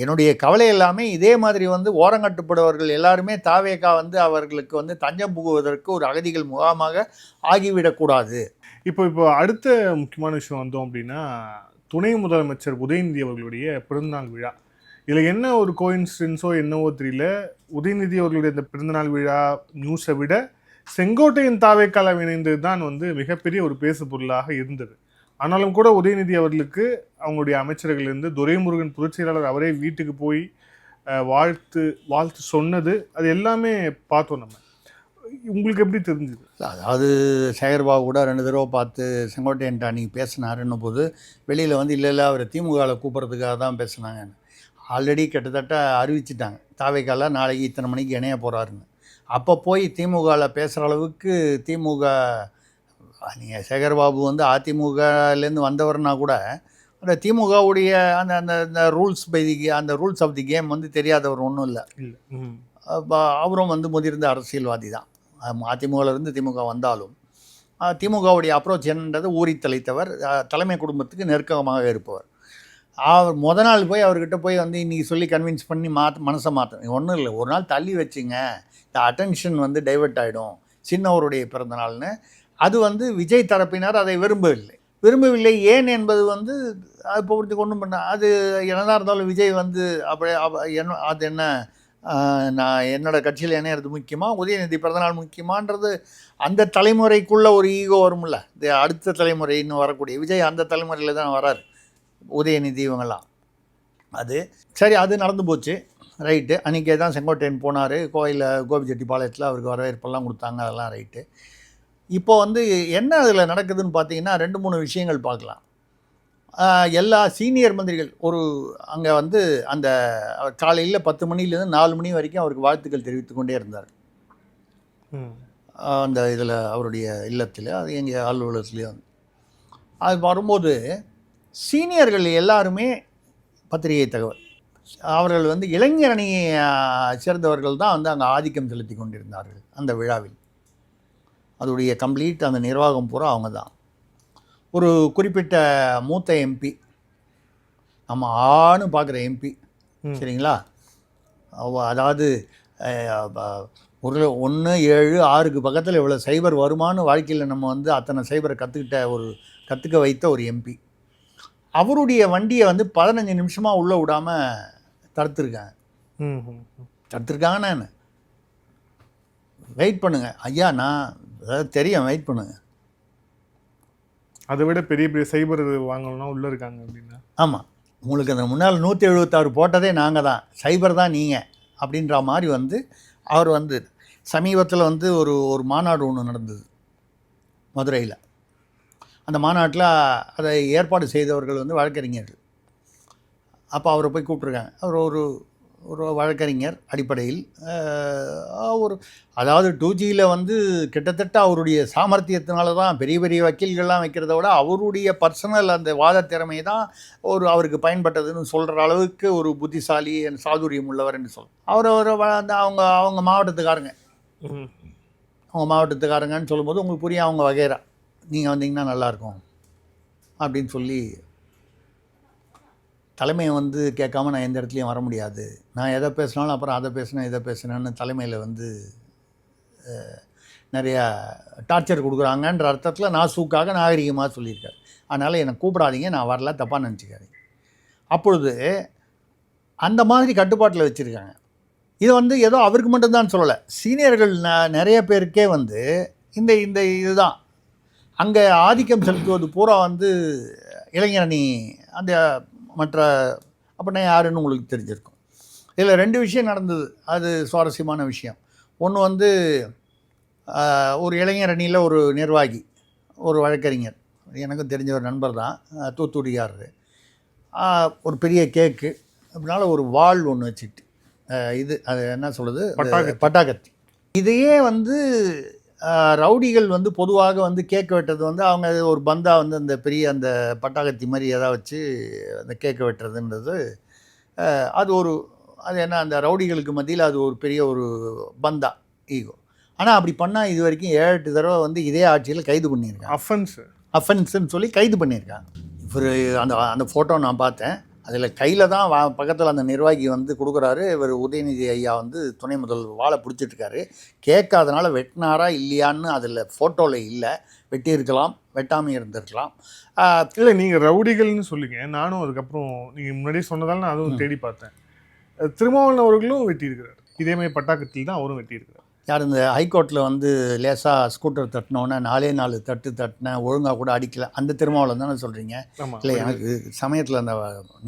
என்னுடைய கவலை எல்லாமே இதே மாதிரி வந்து ஓரங்கட்டுப்படுவர்கள் எல்லாருமே தாவேகா வந்து அவர்களுக்கு வந்து தஞ்சம் புகுவதற்கு ஒரு அகதிகள் முகாமாக ஆகிவிடக்கூடாது. இப்போ அடுத்த முக்கியமான விஷயம் வந்தோம் அப்படின்னா, துணை முதலமைச்சர் உதயநிதி அவர்களுடைய பிறந்தநாள் விழா. இதில் என்ன ஒரு கோயின்சிடன்ஸோ என்னவோ தெரியல, உதயநிதி அவர்களுடைய இந்த பிறந்தநாள் விழா நியூஸை விட செங்கோட்டையின் தாவேக்கால இணைந்தது தான் வந்து மிகப்பெரிய ஒரு பேசு பொருளாக இருந்தது. ஆனாலும் கூட உதயநிதி அவர்களுக்கு அவங்களுடைய அமைச்சர்கள்லேருந்து துரைமுருகன் பொதுச் செயலாளர் அவரே வீட்டுக்கு போய் வாழ்த்து சொன்னது, அது எல்லாமே பார்த்தோம் நம்ம. உங்களுக்கு எப்படி தெரிஞ்சுது? அதாவது சேகர்பாபு கூட 2 தடவை பார்த்து செங்கோட்டையன்ட்ட அன்றைக்கி பேசினாருன்னு போது வெளியில் வந்து இல்லை அவரை திமுகவில் கூப்பிட்றதுக்காக தான் பேசினாங்க. ஆல்ரெடி கிட்டத்தட்ட அறிவிச்சிட்டாங்க தாவேக்கால நாளைக்கு இத்தனை மணிக்கு இணைய போகிறாருன்னு. அப்போ போய் திமுகவில் பேசுகிற அளவுக்கு திமுக, நீங்கள் சேகர்பாபு வந்து அதிமுகலேருந்து வந்தவர்னா கூட அந்த திமுகவுடைய அந்த அந்த ரூல்ஸ் அந்த ரூல்ஸ் ஆஃப் தி கேம் வந்து தெரியாதவர் ஒன்றும் இல்லை. அவரும் வந்து முதிர்ந்த அரசியல்வாதி தான். அதிமுகவிலிருந்து திமுக வந்தாலும் திமுகவுடைய அப்ரோச் என்னன்றது ஊறி தலைத்தவர், தலைமை குடும்பத்துக்கு நெருக்கமாக இருப்பவர். அவர் முத நாள் போய் அவர்கிட்ட போய் வந்து இன்றைக்கி சொல்லி கன்வின்ஸ் பண்ணி மனசை மாற்றணும் ஒன்றும் இல்லை, ஒரு நாள் தள்ளி வச்சுங்க, இந்த அட்டென்ஷன் வந்து டைவெர்ட் ஆகிடும் சின்னவருடைய பிறந்தநாள்னு. அது வந்து விஜய் தரப்பினர் அதை விரும்பவில்லை. ஏன் என்பது வந்து இப்போ ஒன்றும் பண்ண, அது என்னதான் இருந்தாலும் விஜய் வந்து அப்படியே அது என்ன, நான் என்னோடய கட்சியில் இணையிறது முக்கியமாக, உதயநிதி பிறந்தநாள் முக்கியமான்றது அந்த தலைமுறைக்குள்ளே ஒரு ஈகோ வரும்ல. இது அடுத்த தலைமுறை இன்னும் வரக்கூடிய விஜய் அந்த தலைமுறையில் தான் வரார், உதயநிதி இவங்கெல்லாம். அது சரி, அது நடந்து போச்சு, ரைட்டு. அன்றைக்கே தான் செங்கோட்டையன் போனார் கோயிலில், கோபிச்செட்டிப்பாளையத்தில் அவருக்கு வரவேற்பெல்லாம் கொடுத்தாங்க, அதெல்லாம் ரைட்டு. இப்போ வந்து என்ன அதில் நடக்குதுன்னு பார்த்தீங்கன்னா 2-3 விஷயங்கள் பார்க்கலாம். எல்லா சீனியர் மந்திரிகள் அங்கே வந்து அந்த காலையில் 10 மணிலேருந்து 4 மணி வரைக்கும் அவருக்கு வாழ்த்துக்கள் தெரிவித்து கொண்டே இருந்தார். அந்த இதில் அவருடைய இல்லத்தில், அது எங்கள் அலுவலகத்துலேயும். அது வரும்போது சீனியர்கள் எல்லாருமே பத்திரிகை தகவல், அவர்கள் வந்து இளைஞர் அணியை சேர்ந்தவர்கள் தான் வந்து அங்கே ஆதிக்கம் செலுத்தி கொண்டிருந்தார்கள் அந்த விழாவில். அதோடைய கம்ப்ளீட் அந்த நிர்வாகம் பூரா அவங்க தான். ஒரு குறிப்பிட்ட மூத்த எம்பி, நம்ம ஆணு பார்க்குற எம்பி, சரிங்களா, அதாவது 1, 7, 6க்கு பக்கத்தில் இவ்வளோ சைபர் வருமானு வாழ்க்கையில் நம்ம வந்து அத்தனை சைபரை கற்றுக்க வைத்த ஒரு எம்பி. அவருடைய வண்டியை வந்து 15 நிமிஷமாக உள்ளே விடாமல் தடுத்துருக்காங்கன்னா என்ன, வெயிட் பண்ணுங்கள் ஐயா, நான் அதாவது தெரியும், வெயிட் பண்ணுங்கள். அதை விட பெரிய பெரிய சைபர் வாங்கணும்னா உள்ளே இருக்காங்க அப்படின்னா. ஆமாம், உங்களுக்கு அந்த முன்னால் 176 போட்டதே நாங்கள் தான், சைபர் தான் நீங்கள் அப்படின்ற மாதிரி வந்து அவர் வந்து சமீபத்தில் வந்து ஒரு மாநாடு ஒன்று நடந்தது மதுரையில். அந்த மாநாட்டில் அதை ஏற்பாடு செய்தவர்கள் வந்து வழக்கறிஞர்கள். அப்போ அவரை போய் கூப்பிட்ருக்காங்க. அவர் ஒரு வழக்கறிஞர் அடிப்படையில் அதாவது 2Gயில் வந்து கிட்டத்தட்ட அவருடைய சாமர்த்தியத்தினால தான் பெரிய பெரிய வக்கீல்கள்லாம் வைக்கிறத விட அவருடைய பர்சனல் அந்த வாத திறமை தான் அவருக்கு பயன்பட்டதுன்னு சொல்கிற அளவுக்கு ஒரு புத்திசாலி சாதுரியம் உள்ளவர் என்று அவர் அந்த அவங்க மாவட்டத்துக்காரங்க, அவங்க மாவட்டத்துக்காரங்கன்னு சொல்லும்போது உங்களுக்கு புரியும், அவங்க வகைரா நீங்கள் வந்தீங்கன்னா நல்லாயிருக்கும் அப்படின்னு சொல்லி, தலைமையை வந்து கேட்காம நான் எந்த இடத்துலையும் வர முடியாது, நான் எதை பேசினாலும் அப்புறம் அதை பேசினேன் இதை பேசினேன்னு தலைமையில் வந்து நிறையா டார்ச்சர் கொடுக்குறாங்கன்ற அர்த்தத்தில் நாசூக்காக நாகரிகமாக சொல்லியிருக்காரு. அதனால் என்னை கூப்பிடாதீங்க, நான் வரல, தப்பாக நினச்சிக்காதீங்க. அப்பொழுது அந்த மாதிரி கட்டுப்பாட்டில் வச்சுருக்காங்க. இது வந்து ஏதோ அவருக்கு மட்டும்தான் சொல்லலை, சீனியர்கள் நிறைய பேருக்கே வந்து இந்த இதுதான் அங்கே ஆதிக்கம் செலுத்துவது பூரா வந்து இளைஞரணி அந்த மற்ற அப்படின்னா யாருன்னு உங்களுக்கு தெரிஞ்சிருக்கும். இதில் 2 விஷயம் நடந்தது, அது சுவாரஸ்யமான விஷயம். ஒன்று வந்து ஒரு இளைஞர் அணியில் ஒரு நிர்வாகி, ஒரு வழக்கறிஞர், எனக்கும் தெரிஞ்ச ஒரு நண்பர் தான், தூத்துக்குடியார், ஒரு பெரிய கேக்கு அப்படினால ஒரு வாள் ஒன்று வச்சுட்டு, இது அது என்ன சொல்கிறது, பட்டாக்கத்தி. இதையே வந்து ரவுடிகள் வந்து பொதுவாக வந்து கேக் வெட்டுறது வந்து அவங்க ஒரு பந்தா வந்து அந்த பெரிய அந்த பட்டாக்கத்தி மாதிரி எதாவது வச்சு அந்த கேக்கு வெட்டுறதுன்றது அது என்ன அந்த ரவுடிகளுக்கு மத்தியில் அது ஒரு பெரிய ஒரு பந்தா ஈகோ. ஆனால் அப்படி பண்ணால் இது வரைக்கும் 7-8 தடவை வந்து இதே ஆட்சியில் கைது பண்ணியிருக்காங்க. அஃபென்ஸுன்னு சொல்லி கைது பண்ணியிருக்காங்க. இவர் அந்த ஃபோட்டோ நான் பார்த்தேன், அதில் கையில் தான் பக்கத்தில் அந்த நிர்வாகி வந்து கொடுக்குறாரு. இவர் உதயநிதி ஐயா வந்து துணை முதல்வர் வாழை பிடிச்சிட்ருக்காரு. கேட்காதனால வெட்டினாரா இல்லையான்னு அதில் ஃபோட்டோவில் இல்லை, வெட்டியிருக்கலாம், வெட்டாமல் இருந்திருக்கலாம். இல்லை, நீங்கள் ரவுடிகள்னு சொல்லுங்க, நானும் அதுக்கப்புறம் நீங்கள் முன்னாடியே சொன்னதால் நான் அதுவும் தேடி பார்த்தேன். திருமாவளவன் அவர்களும் வெட்டியிருக்கிறார், இதேமாதிரி பட்டாக்கத்தில் தான் அவரும் வெட்டியிருக்கிறார். யார் இந்த ஹைகோர்ட்டில் வந்து லேசாக ஸ்கூட்டர் தட்டினோன்னே 4 தட்டினேன், ஒழுங்காக கூட அடிக்கல, அந்த திருமாவளவன் தானே சொல்கிறீங்க? இல்லை, எனக்கு சமயத்தில் அந்த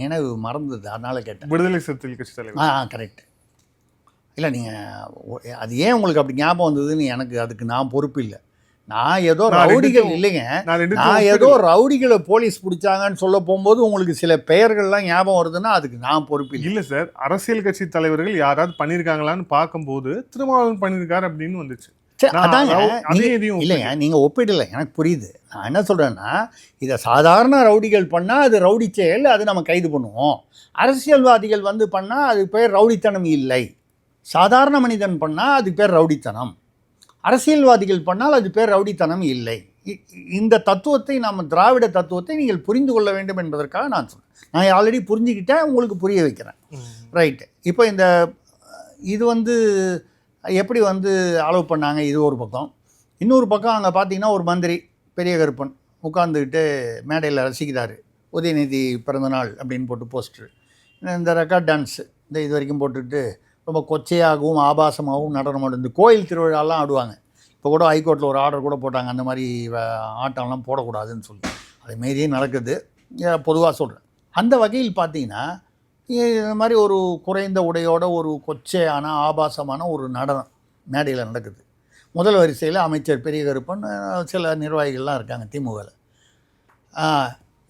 நினைவு மறந்தது, அதனால் கேட்டேன். விடுதலை சிறுத்தைகள் கட்சி தலைவர். கரெக்ட். இல்லை, நீங்கள் அது ஏன் உங்களுக்கு அப்படி ஞாபகம் வந்ததுன்னு எனக்கு அதுக்கு நான் பொறுப்பு இல்லை. நான் ஏதோ ரவுடிகள் இல்லைங்க, நான் ஏதோ ரவுடிகளை போலீஸ் பிடிச்சாங்கன்னு சொல்ல போகும்போது உங்களுக்கு சில பெயர்கள்லாம் ஞாபகம் வருதுன்னா அதுக்கு நான் பொறுப்பு இல்லை சார். அரசியல் கட்சி தலைவர்கள் யாராவது பண்ணியிருக்காங்களான்னு பார்க்கும்போது திருமாவளவன் பண்ணியிருக்காரு அப்படின்னு வந்துச்சு. அதாங்க, இல்லைங்க, நீங்கள் ஒப்பிடலை, எனக்கு புரியுது. நான் என்ன சொல்கிறேன்னா, இதை சாதாரண ரவுடிகள் பண்ணால் அது ரவுடி செயல், அது நம்ம கைது பண்ணுவோம். அரசியல்வாதிகள் வந்து பண்ணால் அது பேர் ரவுடித்தனம் இல்லை. சாதாரண மனிதன் பண்ணால் அது பேர் ரவுடித்தனம், அரசியல்வாதிகள் பண்ணால் அது பேர் ரவுடித்தனம் இல்லை. இந்த தத்துவத்தை நாம் திராவிட தத்துவத்தை நீங்கள் புரிந்து கொள்ள வேண்டும் என்பதற்காக நான் சொல்கிறேன். நான் ஆல்ரெடி புரிஞ்சுக்கிட்டேன், உங்களுக்கு புரிய வைக்கிறேன். ரைட்டு. இப்போ இது வந்து எப்படி வந்து அலோவ் பண்ணாங்க, இது ஒரு பக்கம். இன்னொரு பக்கம் அங்கே பார்த்தீங்கன்னா ஒரு மந்திரி பெரிய கருப்பன் உட்காந்துக்கிட்டு மேடையில் ரசிக்கிறாரு. உதயநிதி பிறந்தநாள் அப்படின்னு போட்டு போஸ்டர், இந்த ரெக்கார்ட் டான்ஸு இது வரைக்கும் போட்டுக்கிட்டு ரொம்ப கொச்சையாகவும் ஆபாசமாகவும் நடனம் ஆடும். இந்த கோயில் திருவிழாலாம் ஆடுவாங்க. இப்போ கூட ஹைகோர்ட்டில் ஒரு ஆர்டர் கூட போட்டாங்க, அந்த மாதிரி ஆட்டம்லாம் போடக்கூடாதுன்னு சொல்லி. அதேமாரியே நடக்குது, பொதுவாக சொல்கிறேன். அந்த வகையில் பார்த்தீங்கன்னா இந்த மாதிரி ஒரு குறைந்த உடையோட ஒரு கொச்சையான ஆபாசமான ஒரு நடனம் மேடையில் நடக்குது. முதல் வரிசையில் அமைச்சர் பெரிய கருப்பன், சில நிர்வாகிகள்லாம் இருக்காங்க திமுகவில்.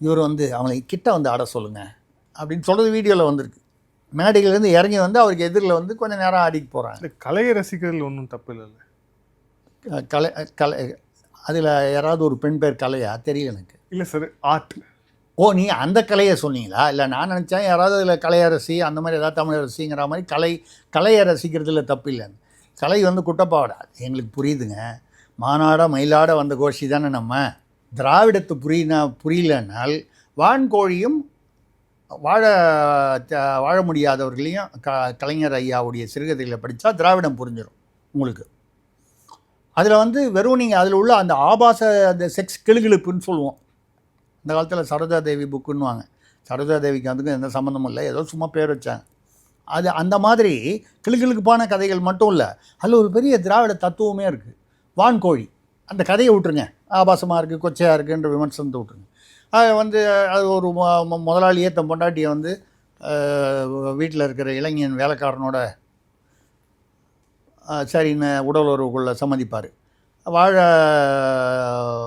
இவர் வந்து அவங்களை கிட்ட வந்து ஆட சொல்லுங்கள் அப்படின்னு சொல்கிறது வீடியோவில் வந்திருக்கு. மேடையிலேருந்து இறங்கி வந்து அவருக்கு எதிரில் வந்து கொஞ்சம் நேரம் ஆடிட்டு போகிறாங்க. இந்த கலையை ரசிக்கிறதுல ஒன்றும் தப்பு இல்லைல்ல. கலை கலை அதில் யாராவது ஒரு பெண் பேர் கலையா தெரியல எனக்கு. இல்லை சார், ஆர்ட். ஓ, நீ அந்த கலையை சொன்னீங்களா? இல்லை, நான் நினச்சேன் யாராவது அதில் கலையரசி அந்த மாதிரி ஏதாவது தமிழரசிங்கிற மாதிரி கலையை ரசிக்கிறதுல தப்பு இல்லைன்னு. கலை வந்து குட்டப்பாவடா, எங்களுக்கு புரியுதுங்க. மானாட மயிலாட வந்த கோஷி தானே நம்ம. திராவிடத்து புரியலனால் வான்கோழியும் வாழ முடியாதவர்களையும் கலைஞர் ஐயாவுடைய சிறுகதைகளை படித்தா திராவிடம் புரிஞ்சிடும் உங்களுக்கு. அதில் வந்து வெறும் நீங்கள் அதில் உள்ள அந்த ஆபாச அந்த செக்ஸ் கிளுகிழுப்புன்னு சொல்லுவோம். இந்த காலத்தில் சரோஜா தேவி புக்குன்னுவாங்க. சரோஜா தேவிக்கு அதுக்கும் எந்த சம்மந்தமும் இல்லை, ஏதோ சும்மா பேர் வச்சாங்க. அது அந்த மாதிரி கிளுகிழுப்பான கதைகள் மட்டும் இல்லை, அதில் ஒரு பெரிய திராவிட தத்துவமே இருக்குது. வான்கோழி அந்த கதையை விட்டுருங்க, ஆபாசமாக இருக்குது கொச்சையாக இருக்குன்ற விமர்சனத்தை விட்டுருங்க. அது வந்து அது ஒரு முதலாளியே தன் பொண்டாட்டியை வந்து வீட்டில் இருக்கிற இளைஞன் வேலைக்காரனோட சரின்னு உடல் உறவுக்குள்ளே சம்மதிப்பார்.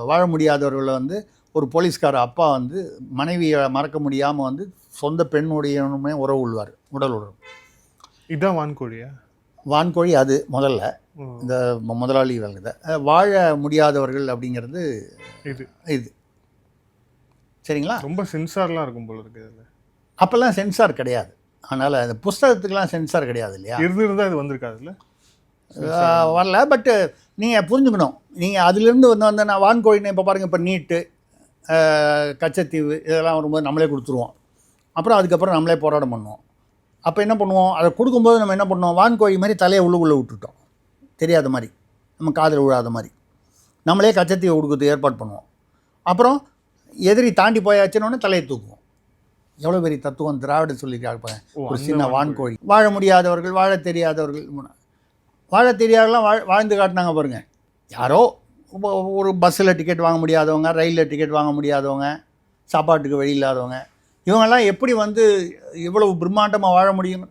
வாழ முடியாதவர்களை வந்து ஒரு போலீஸ்கார அப்பா வந்து மனைவியை மறக்க முடியாமல் வந்து சொந்த பெண்ணுடையனுமே உறவு கொள்வார், உடல் உறவு. இதுதான் வான்கோழியா? வான்கோழி அது முதல்ல இந்த முதலாளி வேலை. வாழ முடியாதவர்கள் அப்படிங்கிறது இது சரிங்களா? ரொம்ப சென்சார்லாம் இருக்கும் போல இருக்குது அதில். அப்போல்லாம் சென்சார் கிடையாது, அதனால் அந்த புஸ்தகத்துக்கெலாம் சென்சார் கிடையாது இல்லையா? இருந்தால் இது வந்திருக்காதுல்ல, வரல. பட்டு நீங்கள் புரிஞ்சுக்கணும், நீங்கள் அதுலேருந்து வந்து நான் வான்கோழின்னு இப்போ பாருங்கள், இப்போ நீட்டு கச்சத்தீவு இதெல்லாம் வரும்போது நம்மளே கொடுத்துருவோம். அப்புறம் அதுக்கப்புறம் நம்மளே போராட்டம் பண்ணுவோம். அப்போ என்ன பண்ணுவோம், அதை கொடுக்கும்போது நம்ம என்ன பண்ணுவோம், வான்கோழி மாதிரி தலையை உள்ளுக்குள்ளே விட்டுட்டோம், தெரியாத மாதிரி, நம்ம காதில் விழாத மாதிரி நம்மளே கச்சத்தீவை கொடுக்குறதுக்கு ஏற்பாடு பண்ணுவோம். அப்புறம் எதிரி தாண்டி போயாச்சுன்னு தலையை தூக்குவோம். எவ்வளோ பெரிய தத்துவம் திராவிட சொல்லியிருக்காங்க. ஒரு சின்ன வான்கோழி. வாழ முடியாதவர்கள், வாழ தெரியாதவர்கள்லாம் வாழ்ந்து காட்டினாங்க பாருங்கள். யாரோ ஒரு பஸ்ஸில் டிக்கெட் வாங்க முடியாதவங்க, ரயிலில் டிக்கெட் வாங்க முடியாதவங்க, சாப்பாட்டுக்கு வழி இல்லாதவங்க, இவங்கெல்லாம் எப்படி வந்து இவ்வளவு பிரம்மாண்டமாக வாழ முடியும்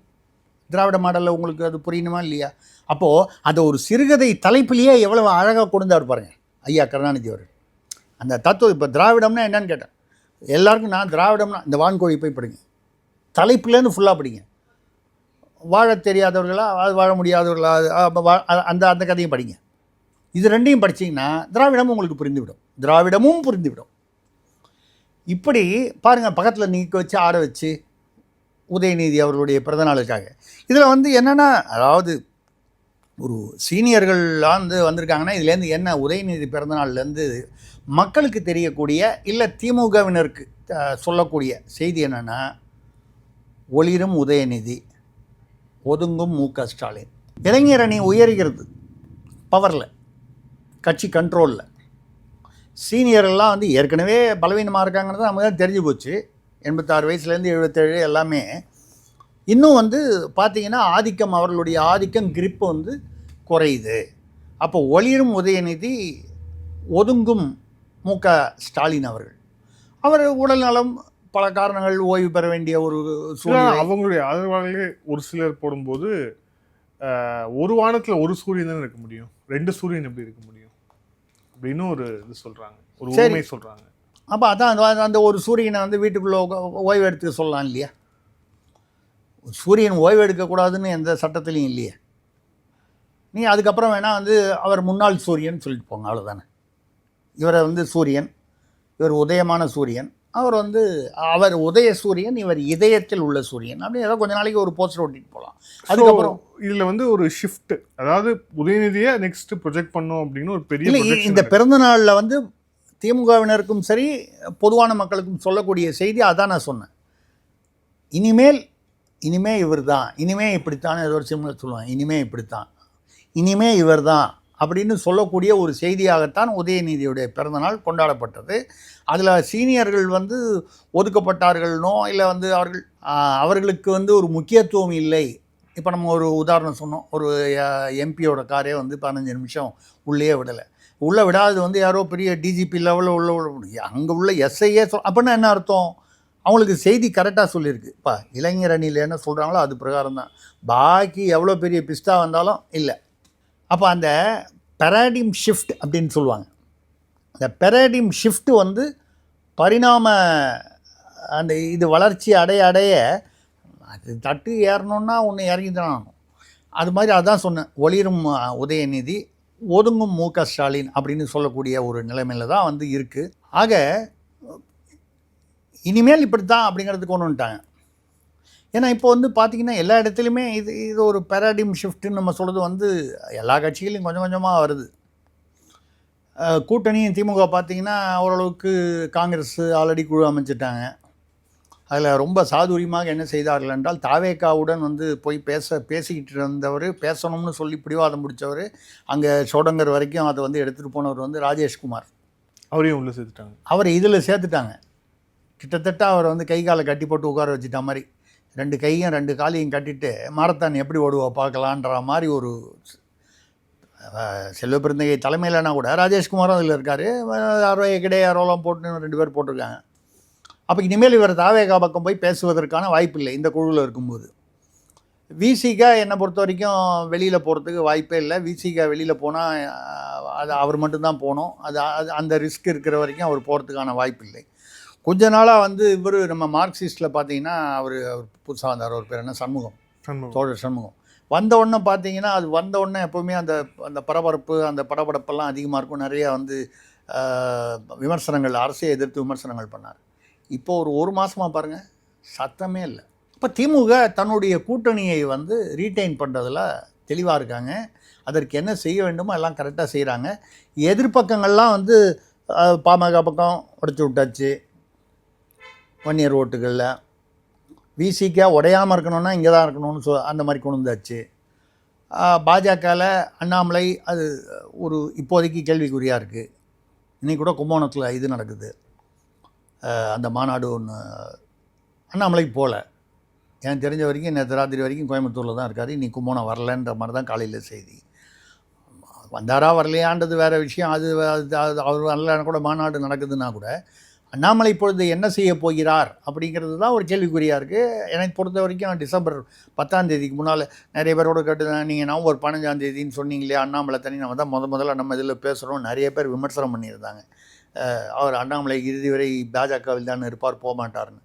திராவிட மாடலில்? உங்களுக்கு அது புரியணுமா இல்லையா? அப்போது அதை ஒரு சிறுகதை தலைப்பிலேயே எவ்வளவு அழகாக கொடுந்தாரு பாருங்கள் ஐயா கருணாநிதி அவர்கள். அந்த தத்துவம் இப்போ திராவிடம்னா என்னன்னு கேட்டேன் எல்லாருக்கும். நான் திராவிடம்னா இந்த வான்கோழி போய் படிங்க, தலைப்புலேருந்து ஃபுல்லாக படிங்க. வாழ தெரியாதவர்களா வாழ முடியாதவர்களா அந்த அந்த கதையும் படிங்க. இது ரெண்டையும் படிச்சிங்கன்னா திராவிடமும் உங்களுக்கு புரிந்துவிடும். இப்படி பாருங்கள், பக்கத்தில் நீக்க வச்சு ஆட வச்சு உதயநிதி அவர்களுடைய பிறந்தநாளுக்காக இதில் வந்து என்னென்னா, அதாவது ஒரு சீனியர்கள்லாம் வந்து வந்திருக்காங்கன்னா இதுலேருந்து என்ன உதயநிதி பிறந்தநாள்லேருந்து மக்களுக்கு தெரியக்கூடிய இல்லை திமுகவினருக்கு சொல்லக்கூடிய செய்தி என்னென்னா, ஒளிரும் உதயநிதி, ஒதுங்கும் மு.க. ஸ்டாலின். இளைஞர் அணி உயர்கிறது பவரில், கட்சி கண்ட்ரோலில். சீனியர்கள்லாம் வந்து ஏற்கனவே பலவீனமாக இருக்காங்கிறது நமக்கு தான் தெரிஞ்சு போச்சு. 86 வயசுலேருந்து 77 எல்லாமே. இன்னும் வந்து பார்த்திங்கன்னா ஆதிக்கம், அவர்களுடைய ஆதிக்கம் கிரிப்பு வந்து குறையுது. அப்போ ஒளிரும் உதயநிதி, ஒதுங்கும் மு.க. ஸ்டாலின் அவர்கள். அவர் உடல்நலம் பல காரணங்கள், ஓய்வு பெற வேண்டிய ஒரு சூழ்நிலை. அவங்களுடைய ஆதரவாளர்களே ஒரு சிலர் போடும்போது ஒரு வானத்தில் ஒரு சூரியன் தான் இருக்க முடியும், 2 சூரியன் எப்படி இருக்க முடியும் அப்படின்னு ஒரு இது சொல்கிறாங்க, ஒரு உண்மை சொல்கிறாங்க. அப்போ அதான் அந்த ஒரு சூரியனை வந்து வீட்டுக்குள்ளே ஓய்வு எடுத்துக்க சொல்லலாம் இல்லையா? சூரியன் ஓய்வு எடுக்கக்கூடாதுன்னு எந்த சட்டத்துலையும் இல்லையே. நீங்கள் அதுக்கப்புறம் வேணால் வந்து அவர் முன்னாள் சூரியன் சொல்லிட்டு போங்க, அவ்வளோதானே. இவரை வந்து சூரியன், இவர் உதயமான சூரியன், அவர் உதய சூரியன், இவர் இதயத்தில் உள்ள சூரியன், அப்படி ஏதோ கொஞ்ச நாளைக்கு ஒரு போஸ்டர் ஓட்டிட்டு போகலாம். அதுக்கப்புறம் இதில் வந்து ஒரு ஷிஃப்ட், அதாவது உதயநிதியை நெக்ஸ்ட் ப்ரொஜெக்ட் பண்ணோம் அப்படின்னு ஒரு பெரிய இந்த பிறந்த நாளில் வந்து திமுகவினருக்கும் சரி பொதுவான மக்களுக்கும் சொல்லக்கூடிய செய்தி அதான் நான் சொன்னேன். இனிமே இவர் தான், இனிமே இப்படித்தான், ஏதோ ஒரு சிம்ல சொல்லுவாங்க, இனிமே இவர் தான் அப்படின்னு சொல்லக்கூடிய ஒரு செய்தியாகத்தான் உதயநிதியுடைய பிறந்தநாள் கொண்டாடப்பட்டது. அதில் சீனியர்கள் வந்து ஒதுக்கப்பட்டார்கள்னோ இல்லை வந்து அவர்களுக்கு வந்து ஒரு முக்கியத்துவம் இல்லை. இப்போ நம்ம ஒரு உதாரணம் சொன்னோம், ஒரு எம்பியோட காரே வந்து 15 நிமிஷம் உள்ளே விடாதது வந்து யாரோ பெரிய டிஜிபி லெவலில் அங்கே உள்ள எஸ்ஐயே அப்படின்னா என்ன அர்த்தம்? அவங்களுக்கு செய்தி கரெக்டாக சொல்லியிருக்கு. இப்போ இளைஞர் அணியில் என்ன சொல்கிறாங்களோ அது பிரகாரம் தான், பாக்கி எவ்வளோ பெரிய பிஸ்டா வந்தாலும் இல்லை. அப்போ அந்த பெராடிம் ஷிஃப்ட் அப்படின்னு சொல்லுவாங்க. அந்த பெராடிம் ஷிஃப்ட் வந்து பரிணாம அந்த இது வளர்ச்சி அடைய அது தட்டு ஏறணுன்னா ஒன்று இறங்கி தான் ஆகணும். அது மாதிரி அதான் சொன்னேன், ஒளிரும் உதயநிதி ஒதுங்கும் மு.க. ஸ்டாலின் அப்படின்னு சொல்லக்கூடிய ஒரு நிலைமையில் தான் வந்து இருக்குது. ஆக இனிமேல் இப்படி தான் அப்படிங்கிறதுக்கு கொண்டு வந்துட்டாங்க. ஏன்னா இப்போ வந்து பார்த்திங்கன்னா எல்லா இடத்துலையுமே இது ஒரு பேராடிம் ஷிஃப்ட்டுன்னு நம்ம சொல்கிறது வந்து எல்லா கட்சிகளையும் கொஞ்சம் கொஞ்சமாக வருது. கூட்டணியும் திமுக பார்த்திங்கன்னா ஓரளவுக்கு காங்கிரஸ் ஆல்ரெடி குழு அமைச்சிட்டாங்க. அதில் ரொம்ப சாதுரியமாக என்ன செய்தார்கள் என்றால், தாவேகாவுடன் வந்து போய் பேசிக்கிட்டு இருந்தவர், பேசணும்னு சொல்லி பிடிவாதம் பிடிச்சவர், அங்கே சோடங்கர் வரைக்கும் அதை வந்து எடுத்துகிட்டு போனவர் வந்து ராஜேஷ்குமார். அவரையும் உள்ளே சேர்த்துட்டாங்க. அவரை இதில் சேர்த்துட்டாங்க. கிட்டத்தட்ட அவரை வந்து கை காலை கட்டி போட்டு உட்கார வச்சுட்ட மாதிரி, 2 கையும் 2 காலையும் கட்டிட்டு மாரத்தான் எப்படி ஓடுவா பார்க்கலான்ற மாதிரி ஒரு செல்வ பெருந்தகை தலைமையிலனா கூட ராஜேஷ்குமாரும் அதில் இருக்கார். யாரோ எக்கடே யாரோலாம் போட்டு 2 பேர் போட்டிருக்காங்க. அப்போ இனிமேல் இவர் தாவேகா பக்கம் போய் பேசுவதற்கான வாய்ப்பு இல்லை இந்த குழுவில் இருக்கும்போது. விசிகா என்னை பொறுத்த வரைக்கும் வெளியில் போகிறதுக்கு வாய்ப்பே இல்லை. விசிகா வெளியில் போனால் அது அவர் மட்டும்தான் போகணும். அது அந்த ரிஸ்க் இருக்கிற வரைக்கும் அவர் போகிறதுக்கான வாய்ப்பு இல்லை. கொஞ்ச நாளாக வந்து இவர் நம்ம மார்க்சிஸ்டில் பார்த்தீங்கன்னா அவர் புதுசாக வந்தார், ஒரு பேர் என்ன சண்முகம், தோழர் சண்முகம். வந்த உடனே பார்த்தீங்கன்னா அது வந்த உடனே எப்போவுமே அந்த பரபரப்பு அந்த படபடப்பெல்லாம் அதிகமாக இருக்கும். நிறையா வந்து விமர்சனங்கள், அரசை எதிர்த்து விமர்சனங்கள் பண்ணார். இப்போது ஒரு மாதமாக பாருங்கள் சத்தமே இல்லை. இப்போ திமுக தன்னுடைய கூட்டணியை வந்து ரீட்டைன் பண்ணுறதில் தெளிவாக இருக்காங்க. அதற்கு என்ன செய்ய வேண்டுமோ எல்லாம் கரெக்டாக செய்கிறாங்க. எதிர்ப்பக்கங்கள்லாம் வந்து பாமக பக்கம் உடைச்சி விட்டாச்சு. வன்னியர் ஓட்டுகளில் விசிகா உடையாமல் இருக்கணும்னா இங்கே தான் இருக்கணும்னு அந்த மாதிரி கொண்டு வந்தாச்சு. பாஜகவில் அண்ணாமலை அது ஒரு இப்போதைக்கு கேள்விக்குறியாக இருக்குது. இன்றைக்கி கூட கும்பகோணத்தில் இது நடக்குது, அந்த மாநாடு ஒன்று. அண்ணாமலைக்கு போகல, எனக்கு தெரிஞ்ச வரைக்கும் நேற்று ராத்திரி வரைக்கும் கோயம்புத்தூரில் தான் இருக்கார். இன்றைக்கி கும்பகோணம் வரலன்ற மாதிரி தான் காலையில் செய்தி. வந்தாரா வரலையான்றது வேறு விஷயம். அது அவர் வரலன்னு கூட மாநாடு நடக்குதுன்னா கூட அண்ணாமலை இப்பொழுது என்ன செய்ய போகிறார் அப்படிங்கிறது தான் ஒரு கேள்விக்குறியாக இருக்குது. எனக்கு பொறுத்த வரைக்கும் டிசம்பர் 10ஆம் தேதிக்கு முன்னால் நிறைய பேரோட கேட்டு நீங்கள் நவம்பர் 15ஆம் தேதின்னு சொன்னீங்களே அண்ணாமலை தனி நம்ம தான் முதல்ல நம்ம இதில் பேசுகிறோம். நிறைய பேர் விமர்சனம் பண்ணியிருந்தாங்க, அவர் அண்ணாமலை இறுதி வரை பாஜகவில் தான் இருப்பார், போக மாட்டார்னு.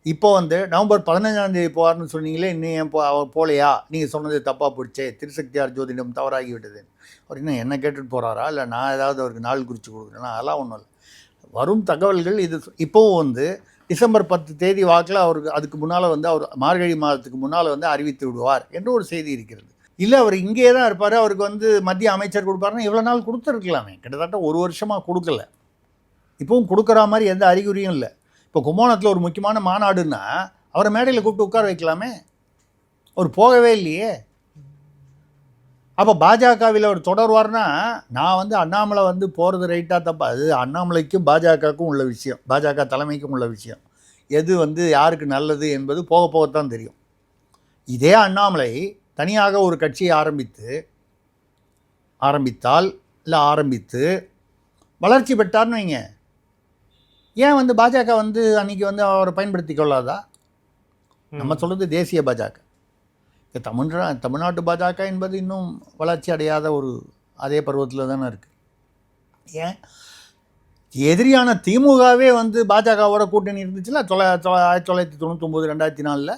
இப்போ வந்து நவம்பர் 15ஆம் தேதி போவார்னு சொன்னீங்களே, இன்னும் ஏன் அவர் போகலையா, நீங்கள் சொன்னது தப்பாக போயிடுச்சே, திருசக்தியார் ஜோதிடம் தவறாகி விட்டது. அவர் இன்னும் என்ன கேட்டுட்டு போகிறாரா, இல்லை நான் ஏதாவது அவருக்கு நாள் குறித்து கொடுக்குறேன்னா, அதெல்லாம் ஒன்றும் இல்லை. வரும் தகவல்கள் இது. இப்போவும் வந்து டிசம்பர் 10 தேதி வாக்கில் அவருக்கு அதுக்கு முன்னால் வந்து அவர் மார்கழி மாதத்துக்கு முன்னால் வந்து அறிவித்து விடுவார் என்று ஒரு செய்தி இருக்கிறது. இல்லை அவர் இங்கே தான் இருப்பார், அவருக்கு வந்து மத்திய அமைச்சர் கொடுப்பாருன்னா இவ்வளோ நாள் கொடுத்துருக்கலாமே. கிட்டத்தட்ட 1 வருஷமாக கொடுக்கல. இப்போவும் கொடுக்குற மாதிரி எந்த அறிகுறியும் இல்லை. இப்போ கும்பகோணத்தில் ஒரு முக்கியமான மாநாடுன்னா அவரை மேடையில் கூப்பிட்டு உட்கார வைக்கலாமே, அவர் போகவே இல்லையே. அப்போ பாஜகவில் அவர் தொடர்வார்னா, நான் வந்து அண்ணாமலை வந்து போகிறது ரைட்டாக தப்பா, அது அண்ணாமலைக்கும் பாஜகவுக்கும் உள்ள விஷயம், பாஜக தலைமைக்கும் உள்ள விஷயம். எது வந்து யாருக்கு நல்லது என்பது போக போகத்தான் தெரியும். இதே அண்ணாமலை தனியாக ஒரு கட்சியை ஆரம்பித்து வளர்ச்சி பெற்றார்னு வைங்க, ஏன் வந்து பாஜக வந்து அன்றைக்கி வந்து அவரை பயன்படுத்தி கொள்ளாதா? நம்ம சொல்கிறது தேசிய பாஜக. தமிழ்நாட்டு பாஜக என்பது இன்னும் வளர்ச்சி அடையாத ஒரு அதே பருவத்தில் தானே இருக்குது. ஏன் எதிரியான திமுகவே வந்து பாஜகவோட கூட்டணி இருந்துச்சுல 1999 2004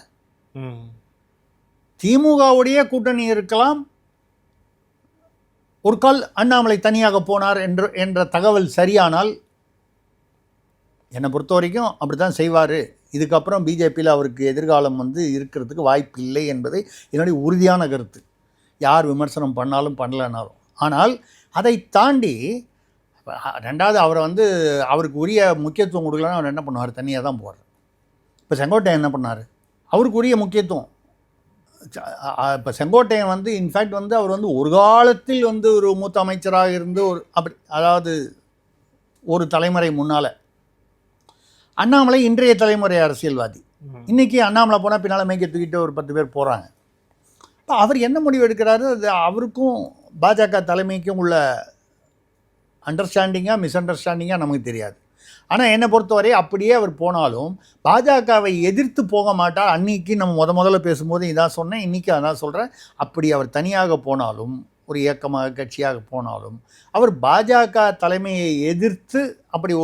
திமுகவுடைய கூட்டணி இருக்கலாம். ஒரு கால் அண்ணாமலை தனியாக போனார் என்ற தகவல் சரியானால் என்னை பொறுத்த வரைக்கும் அப்படி தான் செய்வார். இதுக்கப்புறம் பிஜேபியில் அவருக்கு எதிர்காலம் வந்து இருக்கிறதுக்கு வாய்ப்பு இல்லை என்பதை என்னுடைய உறுதியான கருத்து. யார் விமர்சனம் பண்ணாலும் பண்ணலனாலும். ஆனால் அதை தாண்டி ரெண்டாவது அவரை வந்து அவருக்கு உரிய முக்கியத்துவம் கொடுக்கலன்னா அவர் என்ன பண்ணுவார், தனியாக தான் போவார். இப்போ செங்கோட்டையன் என்ன பண்ணார், அவருக்கு உரிய முக்கியத்துவம். இப்போ செங்கோட்டையன் வந்து இன்ஃபேக்ட் வந்து அவர் வந்து ஒரு காலத்தில் வந்து ஒரு மூத்த அமைச்சராக இருந்து ஒரு அப்படி, அதாவது ஒரு தலைமுறை முன்னால். அண்ணாமலை இன்றைய தலைமுறை அரசியல்வாதி. இன்றைக்கி அண்ணாமலை போனால் பின்னால் மேய்க்க தூக்கிட்டு ஒரு 10 பேர் போகிறாங்க. இப்போ அவர் என்ன முடிவு எடுக்கிறாரு, அது அவருக்கும் பாஜக தலைமைக்கும் உள்ள அண்டர்ஸ்டாண்டிங்காக மிஸ் அண்டர்ஸ்டாண்டிங்காக நமக்கு தெரியாது. ஆனால் என்னை பொறுத்தவரை அப்படியே அவர் போனாலும் பாஜகவை எதிர்த்து போக மாட்டார். அன்றைக்கி நம்ம முதல்ல பேசும்போது இதான் சொன்னேன், இன்றைக்கி அதான் சொல்கிறேன். அப்படி அவர் தனியாக போனாலும் ஒரு இயக்கமாக கட்சியாக போனாலும் அவர் பாஜக தலைமையை எதிர்த்து அப்படி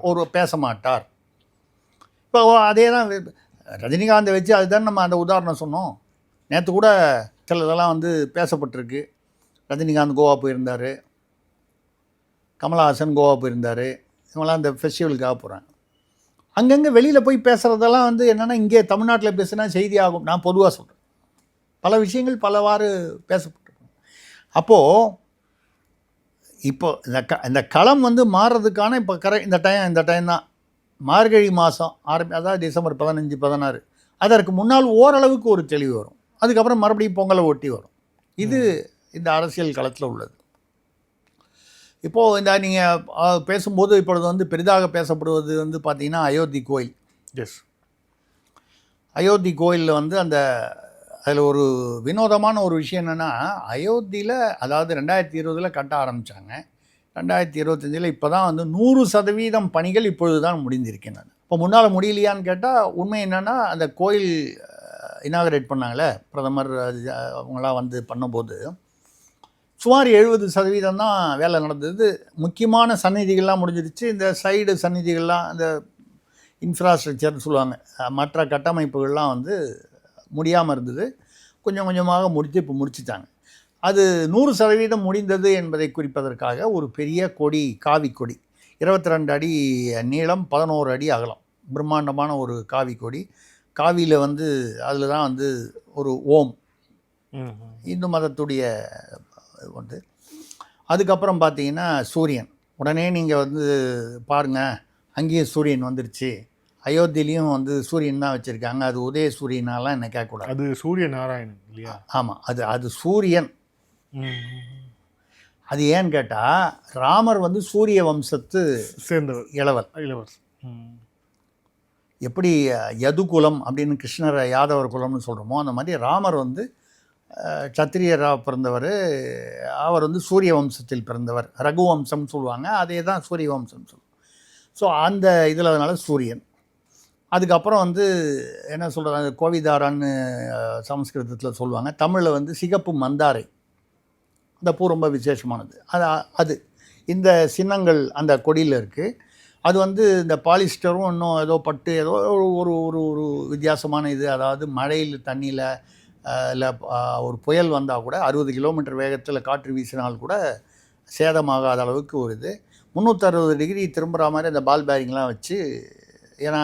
ஒரு பேச மாட்டார். இப்போ அதே தான் ரஜினிகாந்தை வச்சு அதுதான் நம்ம அந்த உதாரணம் சொன்னோம். நேற்று கூட சிலதெல்லாம் வந்து பேசப்பட்டிருக்கு. ரஜினிகாந்த் கோவா போயிருந்தார், கமலஹாசன் கோவா போயிருந்தார், இவங்களாம் அந்த ஃபெஸ்டிவலுக்காக போகிறாங்க. அங்கங்கே வெளியில் போய் பேசுகிறதெல்லாம் வந்து என்னென்னா இங்கே தமிழ்நாட்டில் பேசுனா செய்தி ஆகும். நான் பொதுவாக சொல்கிறேன், பல விஷயங்கள் பலவாறு பேசப்பட்டிருக்கும். அப்போது இப்போ இந்த களம் வந்து மாறுறதுக்கான இப்போ இந்த டைம் தான் மார்கழி மாதம் அதாவது டிசம்பர் 15, 16 அதற்கு முன்னால் ஓரளவுக்கு ஒரு தெளிவு வரும். அதுக்கப்புறம் மறுபடியும் பொங்கலை ஒட்டி வரும். இது இந்த அரசியல் களத்தில் உள்ளது. இப்போது இந்த நீங்கள் பேசும்போது இப்பொழுது வந்து பெரிதாக பேசப்படுவது வந்து பார்த்திங்கன்னா அயோத்தி கோயில். எஸ், அயோத்தி கோயிலில் வந்து அதில் ஒரு வினோதமான ஒரு விஷயம் என்னென்னா, அயோத்தியில் அதாவது 2020 கட்ட ஆரம்பித்தாங்க. 2025 இப்போ தான் வந்து 100% பணிகள் இப்பொழுது தான் முடிந்திருக்கின்றன. இப்போ முன்னால் முடியலையான்னு கேட்டால் உண்மை என்னென்னா, அந்த கோயில் இனாகரேட் பண்ணாங்களே பிரதமர் அவங்களாம் வந்து பண்ணும்போது சுமார் 70% தான் வேலை நடந்தது. முக்கியமான சந்நிதிகள்லாம் முடிஞ்சிருச்சு. இந்த சைடு சந்நிதிகள்லாம் அந்த இன்ஃப்ராஸ்ட்ரக்சர்னு சொல்லுவாங்க, மற்ற கட்டமைப்புகள்லாம் வந்து முடியாமல் இருந்தது. கொஞ்சம் கொஞ்சமாக இப்போ முடிச்சுட்டாங்க. அது 100% முடிந்தது என்பதை குறிப்பதற்காக ஒரு பெரிய கொடி, காவி கொடி, 22 அடி நீளம், 11 அடி அகலம், பிரம்மாண்டமான ஒரு காவி கொடி. காவியில் வந்து அதில் தான் வந்து ஒரு ஓம், இந்து மதத்துடைய வந்து. அதுக்கப்புறம் பார்த்தீங்கன்னா சூரியன். உடனே நீங்கள் வந்து பாருங்கள், அங்கேயும் சூரியன் வந்துருச்சு. அயோத்தியிலையும் வந்து சூரியன் தான் வச்சுருக்காங்க. அது உதய சூரியனாலாம் என்ன கேட்கக்கூடாது, அது சூரிய நாராயணன் இல்லையா? ஆமாம், அது சூரியன். அது ஏன்னு கேட்டால் ராமர் வந்து சூரிய வம்சத்து சேர்ந்தவர், இளவர். எப்படி யதுகுலம் அப்படின்னு கிருஷ்ணர் யாதவர் குலம்னு சொல்கிறோமோ, அந்த மாதிரி ராமர் வந்து சத்திரியராக பிறந்தவர். அவர் வந்து சூரிய வம்சத்தில் பிறந்தவர். ரகுவம்சம் சொல்லுவாங்க, அதே தான் சூரிய வம்சம் சொல்லுவோம். ஸோ அந்த இதில் அதனால் சூரியன். அதுக்கப்புறம் வந்து என்ன சொல்கிறாங்க, கோவிதாரான்னு சமஸ்கிருதத்தில் சொல்லுவாங்க. தமிழில் வந்து சிகப்பு மந்தாரை, அந்த பூ ரொம்ப விசேஷமானது. அது இந்த சின்னங்கள் அந்த கொடியில் இருக்குது. அது வந்து இந்த பாலிஸ்டரும் இன்னும் ஏதோ பட்டு ஏதோ ஒரு ஒரு ஒரு வித்தியாசமான இது. அதாவது மழையில் தண்ணியில் இல்லை ஒரு புயல் வந்தால் கூட 60 கிலோமீட்டர் வேகத்தில் காற்று வீசினால் கூட சேதமாகாத அளவுக்கு ஒரு இது. 360 டிகிரி திரும்புகிற மாதிரி அந்த பால் பேரிங்லாம் வச்சு, ஏன்னா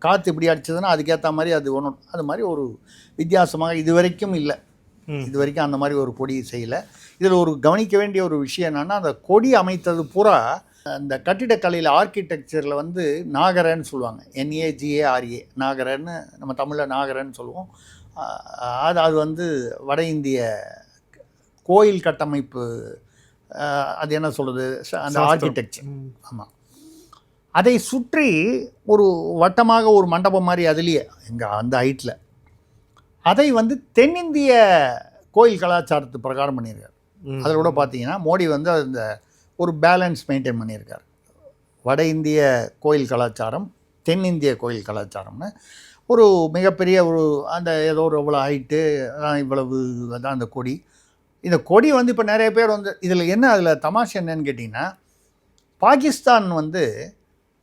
காற்று இப்படி அடிச்சதுன்னா அதுக்கேற்ற மாதிரி அது அது மாதிரி ஒரு வித்தியாசமாக இது வரைக்கும் இல்லை. இது வரைக்கும் அந்த மாதிரி ஒரு கொடி செய்யலை. இதில் ஒரு கவனிக்க வேண்டிய ஒரு விஷயம் என்னென்னா, அந்த கொடி அமைத்தது பூரா அந்த கட்டிடக்கலையில் ஆர்கிடெக்சரில் வந்து நாகரன்னு சொல்லுவாங்க, NAGARA, நாகரன்னு நம்ம தமிழில் நாகரன்னு சொல்லுவோம். அது வந்து வட இந்திய கோயில் கட்டமைப்பு, அது என்ன சொல்கிறது, அந்த ஆர்கிடெக்சர். ஆமாம், அதை சுற்றி ஒரு வட்டமாக ஒரு மண்டபம் மாதிரி அதுலேயே எங்கே அந்த ஹைட்டில் அதை வந்து தென்னிந்திய கோயில் கலாச்சாரத்து பிரகாரம் பண்ணியிருக்கார். அதில் கூட பார்த்தீங்கன்னா மோடி வந்து அந்த ஒரு பேலன்ஸ் மெயின்டைன் பண்ணியிருக்கார். வட இந்திய கோயில் கலாச்சாரம், தென்னிந்திய கோயில் கலாச்சாரம்னு ஒரு மிகப்பெரிய ஒரு அந்த ஏதோ ஒரு இவ்வளோ ஹைட்டு, இவ்வளவு தான் அந்த கொடி. இந்த கொடி வந்து இப்போ நிறைய பேர் வந்து இதில் என்ன, அதில் தமாஷை என்னன்னு கேட்டிங்கன்னா, பாகிஸ்தான் வந்து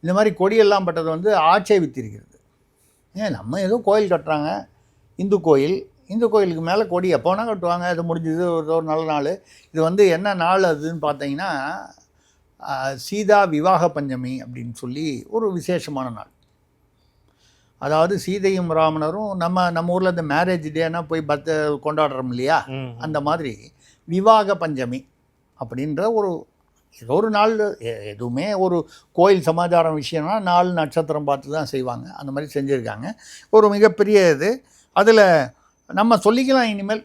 இந்த மாதிரி கொடியெல்லாம் பட்டது வந்து ஆட்சேபித்திருக்கிறது. ஏன் நம்ம ஏதோ கோயில் கட்டுறாங்க, இந்து கோயிலுக்கு மேலே கொடி எப்போ வேணால் கட்டுவாங்க, அது முடிஞ்சது ஒரு நல்ல நாள். இது வந்து என்ன நாள் அதுன்னு பார்த்தீங்கன்னா, சீதா விவாக பஞ்சமி அப்படின்னு சொல்லி ஒரு விசேஷமான நாள். அதாவது சீதையும் ராமனரும் நம்ம ஊரில் இந்த மேரேஜ் டேனா போய் கொண்டாடுறோம் இல்லையா, அந்த மாதிரி விவாக பஞ்சமி அப்படின்ற ஏதோ ஒரு நாள். எதுவுமே ஒரு கோயில் சமாச்சாரம் விஷயம்னா நாள் நட்சத்திரம் பார்த்து தான் செய்வாங்க. அந்த மாதிரி செஞ்சுருக்காங்க. ஒரு மிகப்பெரிய இது. அதில் நம்ம சொல்லிக்கலாம், இனிமேல்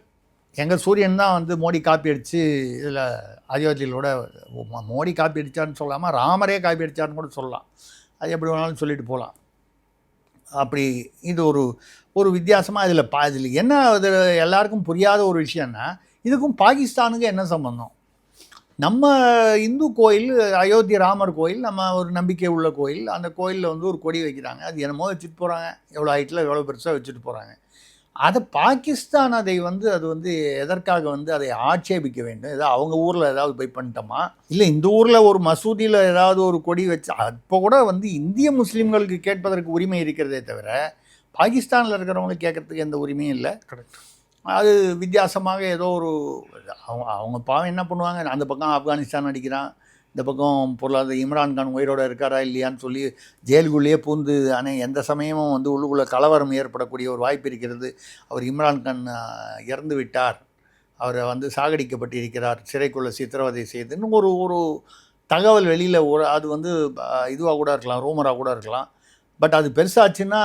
எங்கள் சூரியன் தான் வந்து மோடி காப்பி அடித்து இதில் அயோத்தியிலோட மோடி காப்பி அடித்தான்னு சொல்லாமல் ராமரே காப்பி அடித்தான்னு கூட சொல்லலாம். அது எப்படி வேணாலும் சொல்லிட்டு போகலாம். அப்படி இது ஒரு வித்தியாசமாக இதில் என்ன, அது எல்லாருக்கும் புரியாத ஒரு விஷயம்னா, இதுக்கும் பாகிஸ்தானுக்கும் என்ன சம்பந்தம்? நம்ம இந்து கோயில், அயோத்தி ராமர் கோயில், நம்ம ஒரு நம்பிக்கை உள்ள கோயில். அந்த கோயிலில் வந்து ஒரு கொடி வைக்கிறாங்க. அது என்னமோ வச்சுட்டு போகிறாங்க, எவ்வளோ ஹைட்டில் எவ்வளோ பெருசாக வச்சுட்டு போகிறாங்க. அதை பாகிஸ்தான் அதை வந்து அது வந்து எதற்காக வந்து அதை ஆட்சேபிக்க வேண்டும்? ஏதாவது அவங்க ஊரில் ஏதாவது போய் பண்ணிட்டோமா, இல்லை இந்த ஊரில் ஒரு மசூதியில் ஏதாவது ஒரு கொடி வச்சு, அப்போ கூட வந்து இந்திய முஸ்லீம்களுக்கு கேட்பதற்கு உரிமை இருக்கிறதே தவிர பாகிஸ்தானில் இருக்கிறவங்களுக்கு கேட்கறதுக்கு எந்த உரிமையும் இல்லை. கரெக்ட். அது வித்தியாசமாக ஏதோ ஒரு அவங்க பாவம் என்ன பண்ணுவாங்க, அந்த பக்கம் ஆப்கானிஸ்தான் அடிக்கிறான், இந்த பக்கம் பொருளாதார இம்ரான்கான் உயிரோடு இருக்காரா இல்லையான்னு சொல்லி ஜெயிலுக்குள்ளேயே பூந்து, ஆனால் எந்த சமயமும் வந்து உள்ளுக்குள்ளே கலவரம் ஏற்படக்கூடிய ஒரு வாய்ப்பு இருக்கிறது. அவர் இம்ரான்கான் இறந்து விட்டார், அவரை வந்து சாகடிக்கப்பட்டிருக்கிறார், சிறைக்குள்ளே சித்திரவதை செய்துன்னு ஒரு ஒரு தகவல் வெளியில் அது வந்து இதுவாக கூட இருக்கலாம், ரூமராக கூட இருக்கலாம். பட் அது பெருசாச்சுன்னா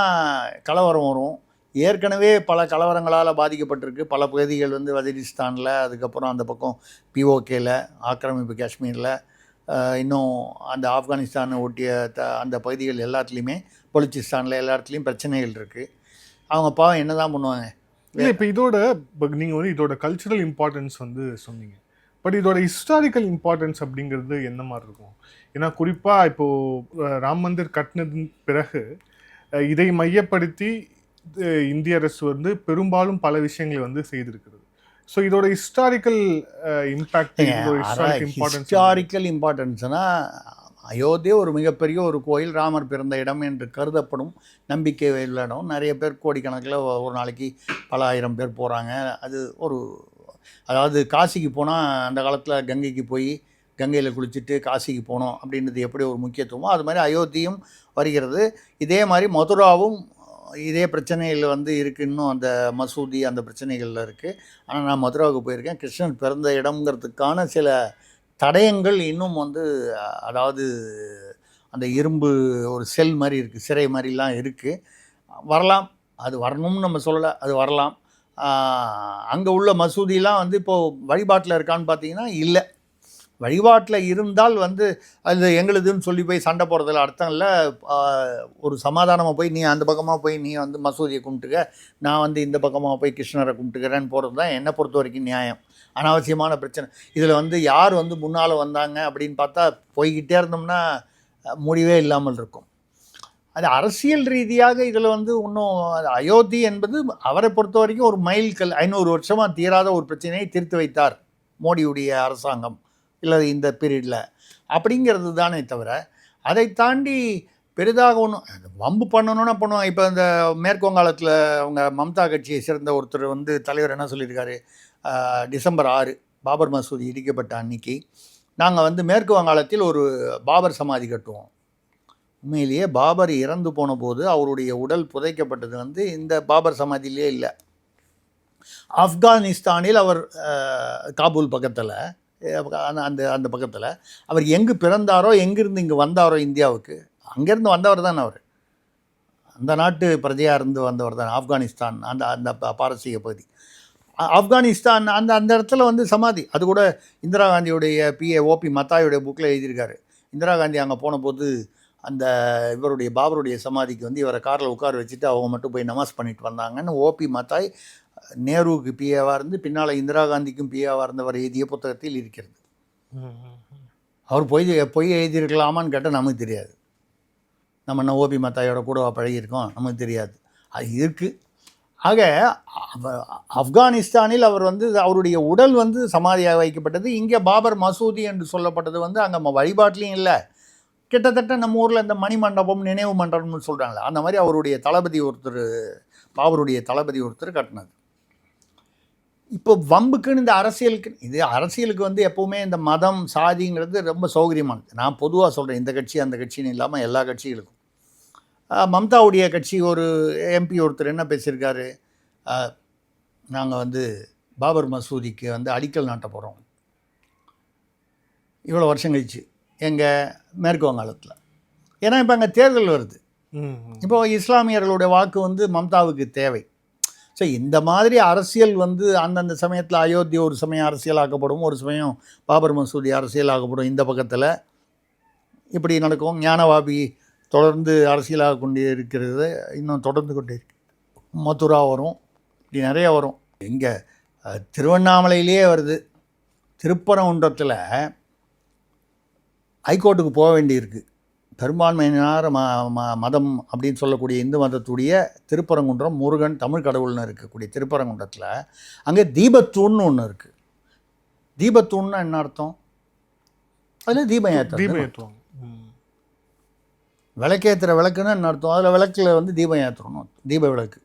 கலவரம் வரும். ஏற்கனவே பல கலவரங்களால் பாதிக்கப்பட்டிருக்கு பல பகுதிகள் வந்து வஜிரிஸ்தானில், அதுக்கப்புறம் அந்த பக்கம் பிஓகேல ஆக்கிரமிப்பு காஷ்மீரில், இன்னும் அந்த ஆப்கானிஸ்தானை ஒட்டிய அந்த பகுதிகள் எல்லாத்துலேயுமே, பலுச்சிஸ்தானில் எல்லா இடத்துலையும் பிரச்சனைகள் இருக்குது. அவங்க பாவம் என்ன தான் பண்ணுவாங்க? இல்லை, இப்போ நீங்கள் வந்து இதோட கல்ச்சுரல் இம்பார்ட்டன்ஸ் வந்து சொன்னீங்க. பட் இதோட ஹிஸ்டாரிக்கல் இம்பார்ட்டன்ஸ் அப்படிங்கிறது என்ன மாதிரி இருக்கும்? ஏன்னா குறிப்பாக இப்போது ராம் மந்திர் கட்டினதுக்கு பிறகு இதை மையப்படுத்தி இந்திய அரசு வந்து பெரும்பாலும் பல விஷயங்களை வந்து செய்திருக்கிறது. ஸோ இதோட ஹிஸ்டாரிக்கல் இம்பேக்ட், ஹிஸ்டாரிக்கல் இம்பார்ட்டன்ஸ்னால் அயோத்தி ஒரு மிகப்பெரிய ஒரு கோயில், ராமர் பிறந்த இடம் என்று கருதப்படும் நம்பிக்கை உள்ள இடம். நிறைய பேர் கோடிக்கணக்கில் ஒரு நாளைக்கு பல ஆயிரம் பேர் போகிறாங்க. அது ஒரு, அதாவது காசிக்கு போனால் அந்த காலத்தில் கங்கைக்கு போய் கங்கையில் குளிச்சுட்டு காசிக்கு போனோம் அப்படின்றது எப்படி ஒரு முக்கியத்துவமோ அது மாதிரி அயோத்தியும் வருகிறது. இதே மாதிரி மதுராவும் இதே பிரச்சனையில் வந்து இருக்குது. இன்னும் அந்த மசூதி அந்த பிரச்சனைகளில் இருக்குது. ஆனால் நான் மதுராவுக்கு போயிருக்கேன். கிருஷ்ணன் பிறந்த இடங்கிறதுக்கான சில தடயங்கள் இன்னும் வந்து, அதாவது அந்த இரும்பு ஒரு செல் மாதிரி இருக்குது, சிறை மாதிரிலாம் இருக்குது. வரலாம், அது வரணும்னு நம்ம சொல்லலை, அது வரலாம். அங்கே உள்ள மசூதிலாம் வந்து இப்போது வழிபாட்டில் இருக்கான்னு பார்த்தீங்கன்னா இல்லை. வழிபாட்டில் இருந்தால் வந்து அது எங்களுதுன்னு சொல்லி போய் சண்டை போடுறதுல அர்த்தம் இல்லை. ஒரு சமாதானமாக போய் நீ அந்த பக்கமாக போய் நீ வந்து மசூதியை கும்பிட்டுக்க, நான் வந்து இந்த பக்கமாக போய் கிருஷ்ணரை கும்பிட்டுக்கிறேன்னு போகிறது தான் என்னை பொறுத்த வரைக்கும் நியாயம். அனாவசியமான பிரச்சனை இதில் வந்து யார் வந்து முன்னால் வந்தாங்க அப்படின்னு பார்த்தா போய்கிட்டே இருந்தோம்னா முடிவே இல்லாமல் இருக்கும். அது அரசியல் ரீதியாக இதில் வந்து இன்னும் அயோத்தி என்பது அவரை பொறுத்த வரைக்கும் ஒரு மைல்கல். 500 வருஷமாக தீராத ஒரு பிரச்சனையை தீர்த்து வைத்தார் மோடியுடைய அரசாங்கம் இல்லை இந்த பீரியடில் அப்படிங்கிறது தானே தவிர, அதை தாண்டி பெரிதாக ஒன்றும் வம்பு பண்ணணுன்னா பண்ணுவாங்க. இப்போ இந்த மேற்கு வங்காளத்தில் அவங்க மம்தா கட்சியை சேர்ந்த ஒருத்தர் வந்து தலைவர் என்ன சொல்லியிருக்காரு, டிசம்பர் 6 பாபர் மசூதி இடிக்கப்பட்ட அன்னைக்கு நாங்கள் வந்து மேற்கு வங்காளத்தில் ஒரு பாபர் சமாதி கட்டுவோம். உண்மையிலேயே பாபர் இறந்து போன போது அவருடைய உடல் புதைக்கப்பட்டது வந்து இந்த பாபர் சமாதியிலே இல்லை, ஆப்கானிஸ்தானில். அவர் காபூல் பக்கத்தில் அந்த அந்த பக்கத்தில் அவர் எங்கு பிறந்தாரோ, எங்கிருந்து இங்கே வந்தாரோ இந்தியாவுக்கு, அங்கேருந்து வந்தவர் தான் அவர். அந்த நாட்டு பிரஜையாக இருந்து வந்தவர் தான். ஆப்கானிஸ்தான் அந்த அந்த பாரசீக பகுதி ஆப்கானிஸ்தான் அந்த அந்த இடத்துல வந்து சமாதி. அது கூட இந்திரா காந்தியுடைய பிஏ ஓபி மத்தாயுடைய புக்கில் எழுதியிருக்காரு. இந்திரா காந்தி அங்கே போன போது அந்த இவருடைய பாபருடைய சமாதிக்கு வந்து இவரை காரில் உட்கார வச்சுட்டு அவங்க மட்டும் போய் நமாஸ் பண்ணிட்டு வந்தாங்கன்னு ஓபி மத்தாய் நேருவுக்கு பிஏவாக இருந்து பின்னால் இந்திரா காந்திக்கும் பிஏவாக இருந்தவர் எழுதிய புத்தகத்தில் இருக்கிறது. அவர் பொய் எழுதியிருக்கலாமான்னு கேட்டால் நமக்கு தெரியாது. நம்ம என்ன ஓபி மத்தாயோட கூட பழகியிருக்கோம், நமக்கு தெரியாது. அது இருக்குது. ஆக ஆப்கானிஸ்தானில் அவர் வந்து அவருடைய உடல் வந்து சமாதியாக வைக்கப்பட்டது. இங்கே பாபர் மசூதி என்று சொல்லப்பட்டது வந்து அங்கே வழிபாட்டிலையும் இல்லை. கிட்டத்தட்ட நம்ம ஊரில் இந்த மணி மண்டபம் நினைவு மண்டபம்னு சொல்கிறாங்களே, அந்த மாதிரி அவருடைய தளபதி ஒருத்தர், பாபருடைய தளபதி ஒருத்தர் கட்டினது. இப்போ வம்புக்குன்னு இந்த அரசியலுக்கு, இது அரசியலுக்கு வந்து எப்போவுமே இந்த மதம் சாதிங்கிறது ரொம்ப சௌகரியமானது. நான் பொதுவாக சொல்கிறேன், இந்த கட்சி அந்த கட்சின்னு இல்லாமல் எல்லா கட்சிகளுக்கும். மம்தாவுடைய கட்சி ஒரு எம்பி ஒருத்தர் என்ன பேசியிருக்காரு, நாங்கள் வந்து பாபர் மசூதிக்கு வந்து அடிக்கல் நாட்ட போகிறோம் இவ்வளோ வருஷம் கழிச்சு எங்கள் மேற்கு வங்காளத்தில். ஏன்னா இப்போ அங்கே தேர்தல் வருது. இப்போது இஸ்லாமியர்களுடைய வாக்கு வந்து மம்தாவுக்கு தேவை. ஸோ இந்த மாதிரி அரசியல் வந்து அந்தந்த சமயத்தில் அயோத்தி ஒரு சமயம் அரசியலாக்கப்படும், ஒரு சமயம் பாபர் மசூதி அரசியலாக்கப்படும். இந்த பக்கத்தில் இப்படி நடக்கும். ஞானவாபி தொடர்ந்து அரசியலாக கொண்டே இருக்கிறது, இன்னும் தொடர்ந்து கொண்டே இருக்கு. மதுரா வரும், இப்படி நிறைய வரும். இங்கே திருவண்ணாமலையிலே வருது. திருப்பரங்குன்றத்தில் ஹைகோர்ட்டுக்கு போக வேண்டியிருக்கு. பெரும்பான்மையினார மதம் அப்படின்னு சொல்லக்கூடிய இந்து மதத்துடைய திருப்பரங்குன்றம் முருகன் தமிழ் கடவுள்னு இருக்கக்கூடிய திருப்பரங்குன்றத்தில் அங்கே தீபத்தூண்னு ஒன்று இருக்குது. தீபத்தூண்னா என்ன அர்த்தம்? அதில் தீபம் ஏற்றுவாங்க. விளக்கேற்றுற விளக்குன்னு என்ன அர்த்தம்? அதில் விளக்கில் வந்து தீபம் ஏற்றணும், தீப விளக்கு.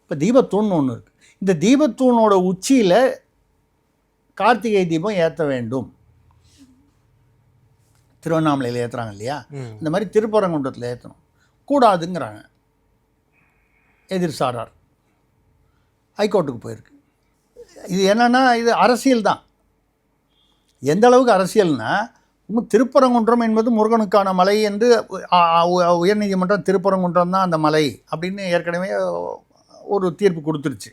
இப்போ தீபத்தூண்னு ஒன்று இருக்குது. இந்த தீபத்தூணோட உச்சியில் கார்த்திகை தீபம் ஏற்ற வேண்டும். திருவண்ணாமலையில் ஏற்றுறாங்க இல்லையா, இந்த மாதிரி திருப்பரங்குன்றத்தில் ஏற்றணும் கூடாதுங்கிறாங்க. எதிர்சாரார் ஹைகோர்ட்டுக்கு போயிருக்கு. இது என்னென்னா இது அரசியல் தான். எந்த அளவுக்கு அரசியல்னா, திருப்பரங்குன்றம் என்பது முருகனுக்கான மலை என்று உயர்நீதிமன்றம் திருப்பரங்குன்றம் தான் அந்த மலை அப்படின்னு ஏற்கனவே ஒரு தீர்ப்பு கொடுத்துருச்சு.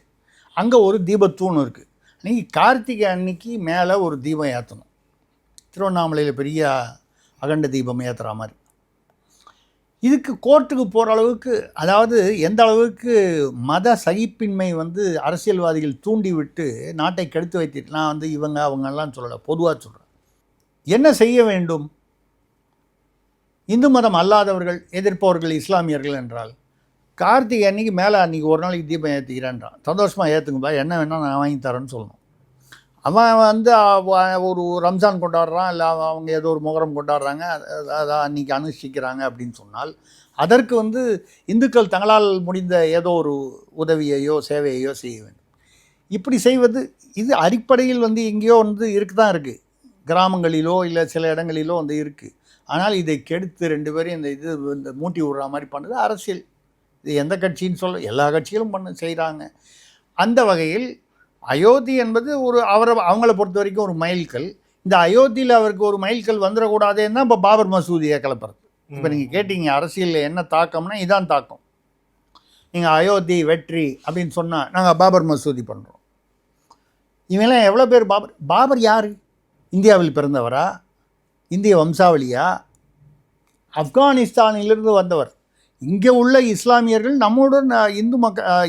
அங்கே ஒரு தீபத்தூண் இருக்குது. நீங்கள் கார்த்திகை அன்னைக்கு மேலே ஒரு தீபம் ஏற்றணும். திருவண்ணாமலையில் பெரிய அகண்ட தீபம் ஏற்றுற மாதிரி. இதுக்கு கோர்ட்டுக்கு போகிற அளவுக்கு, அதாவது எந்த அளவுக்கு மத சகிப்பின்மை வந்து அரசியல்வாதிகள் தூண்டி விட்டு நாட்டை கெடுத்து வைத்திட்டு, நான் வந்து இவங்க அவங்கெல்லாம் சொல்லலை, பொதுவாக சொல்கிறேன். என்ன செய்ய வேண்டும்? இந்து மதம் அல்லாதவர்கள் எதிர்ப்பவர்கள் இஸ்லாமியர்கள் என்றால், கார்த்திகை அன்றைக்கி மேலே அன்றைக்கி ஒரு நாளைக்கு தீபம் ஏற்றிக்கிறேன்றான். சந்தோஷமாக ஏற்றுங்கப்பா, என்ன வேணால் நான் வாங்கி தரேன்னு சொல்லணும். அவன் வந்து ஒரு ரம்ஜான் கொண்டாடுறான், இல்லை அவங்க ஏதோ ஒரு முகரம் கொண்டாடுறாங்க, அதை அன்றைக்கி அனுஷ்டிக்கிறாங்க அப்படின்னு சொன்னால், அதற்கு வந்து இந்துக்கள் தங்களால் முடிந்த ஏதோ ஒரு உதவியையோ சேவையையோ செய்ய வேண்டும். இப்படி செய்வது இது அடிப்படையில் வந்து எங்கேயோ வந்து தான் இருக்குது, கிராமங்களிலோ இல்லை சில இடங்களிலோ வந்து இருக்குது. ஆனால் இதை கெடுத்து ரெண்டு பேரும் இந்த மூட்டி விடுற மாதிரி பண்ணுறது அரசியல். இது எந்த கட்சின்னு சொல்ல, எல்லா கட்சிகளும் செய்கிறாங்க. அந்த வகையில் அயோத்தி என்பது அவங்கள பொறுத்த வரைக்கும் ஒரு மைல்கல். இந்த அயோத்தியில் அவருக்கு ஒரு மைல்கல் வந்துடக்கூடாதுன்னு தான் இப்போ பாபர் மசூதியை கிளப்புறது. இப்போ நீங்கள் கேட்டீங்க அரசியலில் என்ன தாக்கம்னா இதான் தாக்கம். நீங்கள் அயோத்தி வெற்றி அப்படின்னு சொன்னால் நாங்கள் பாபர் மசூதி பண்ணுறோம். இவங்கெல்லாம் எவ்வளோ பேர் பாபர் யார்? இந்தியாவில் பிறந்தவரா? இந்திய வம்சாவளியா? ஆப்கானிஸ்தானிலிருந்து வந்தவர். இங்கே உள்ள இஸ்லாமியர்கள் நம்முடன்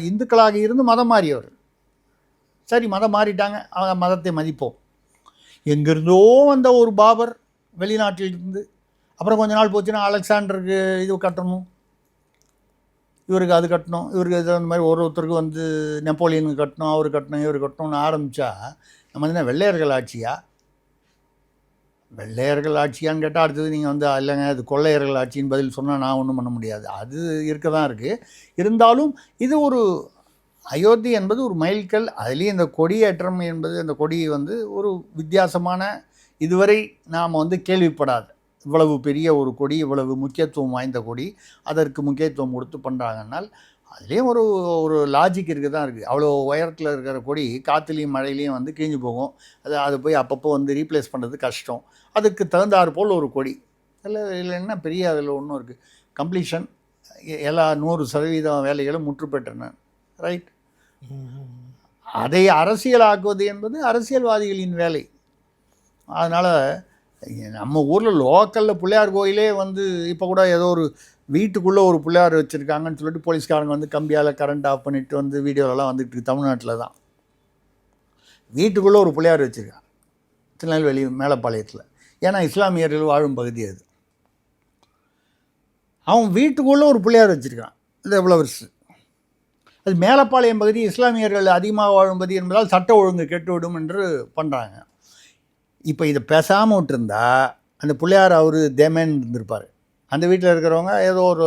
இந்துக்களாக இருந்து மதம் மாறியவர். சரி, மதம் மாறிட்டாங்க, மதத்தை மதிப்போம். எங்கிருந்தோ வந்த ஒரு பாபர் வெளிநாட்டிலிருந்து, அப்புறம் கொஞ்ச நாள் போச்சுன்னா அலெக்சாண்டருக்கு இது கட்டணும், இவருக்கு அது கட்டணும், இவருக்கு இது அந்த மாதிரி ஒருத்தருக்கு வந்து நெப்போலியனுக்கு கட்டணும், அவரு கட்டணும், இவர் கட்டணும்னு ஆரம்பித்தா நம்ம என்ன வெள்ளையர்கள் ஆட்சியா? வெள்ளையர்கள் ஆட்சியான்னு கேட்டால் அடுத்தது நீங்கள் வந்து இல்லைங்க அது கொள்ளையர்கள் ஆட்சின்னு பதில் சொன்னால் நான் ஒன்றும் பண்ண முடியாது. அது இருக்க தான் இருக்குது. இருந்தாலும் இது ஒரு அயோத்தி என்பது ஒரு மைல்கல். அதுலேயும் இந்த கொடியேற்றம் என்பது, அந்த கொடி வந்து ஒரு வித்தியாசமான, இதுவரை நாம் வந்து கேள்விப்படாத இவ்வளவு பெரிய ஒரு கொடி, இவ்வளவு முக்கியத்துவம் வாய்ந்த கொடி, அதற்கு முக்கியத்துவம் கொடுத்து பண்ணுறாங்கன்னால் அதுலேயும் ஒரு லாஜிக் இருக்க தான் இருக்குது. அவ்வளோ உயரத்தில் இருக்கிற கொடி காற்றுலேயும் மழையிலையும் வந்து கிழிஞ்சு போகும். அது போய் அப்பப்போ வந்து ரீப்ளேஸ் பண்ணுறது கஷ்டம். அதுக்கு தகுந்தாறு போல் ஒரு கொடி இல்லைன்னா பெரிய அதில் ஒன்றும் இருக்குது. கம்ப்ளீஷன் எல்லா 100% வேலைகளும் முற்று பெற்றன. ரைட். அதை அரசியலாக்குவது என்பது அரசியல்வாதிகளின் வேலை. அதனால் நம்ம ஊரில் லோக்கலில் பிள்ளையார் கோயிலே வந்து இப்போ கூட ஏதோ ஒரு வீட்டுக்குள்ளே ஒரு பிள்ளையார் வச்சுருக்காங்கன்னு சொல்லிட்டு போலீஸ்காரங்க வந்து கம்பியால் கரண்ட் ஆஃப் பண்ணிவிட்டு வந்து வீடியோலலாம் வந்துட்டு தமிழ்நாட்டில் தான் வீட்டுக்குள்ளே ஒரு பிள்ளையார் வச்சுருக்காங்க, திருநெல்வேலி மேலப்பாளையத்தில். ஏன்னா இஸ்லாமியர்கள் வாழும் பகுதி அது. அவன் வீட்டுக்குள்ளே ஒரு பிள்ளையார் வச்சுருக்கான். இது எவ்வளோ வருஷம்? அது மேலப்பாளையம் பகுதி இஸ்லாமியர்கள் அதிகமாக வாழும் பகுதி என்பதால் சட்ட ஒழுங்கு கெட்டுவிடும் என்று பண்ணுறாங்க. இப்போ இதை பேசாமல் விட்டுருந்தா அந்த பிள்ளையார் அவர் தேமேன்னு இருந்திருப்பார். அந்த வீட்டில் இருக்கிறவங்க ஏதோ ஒரு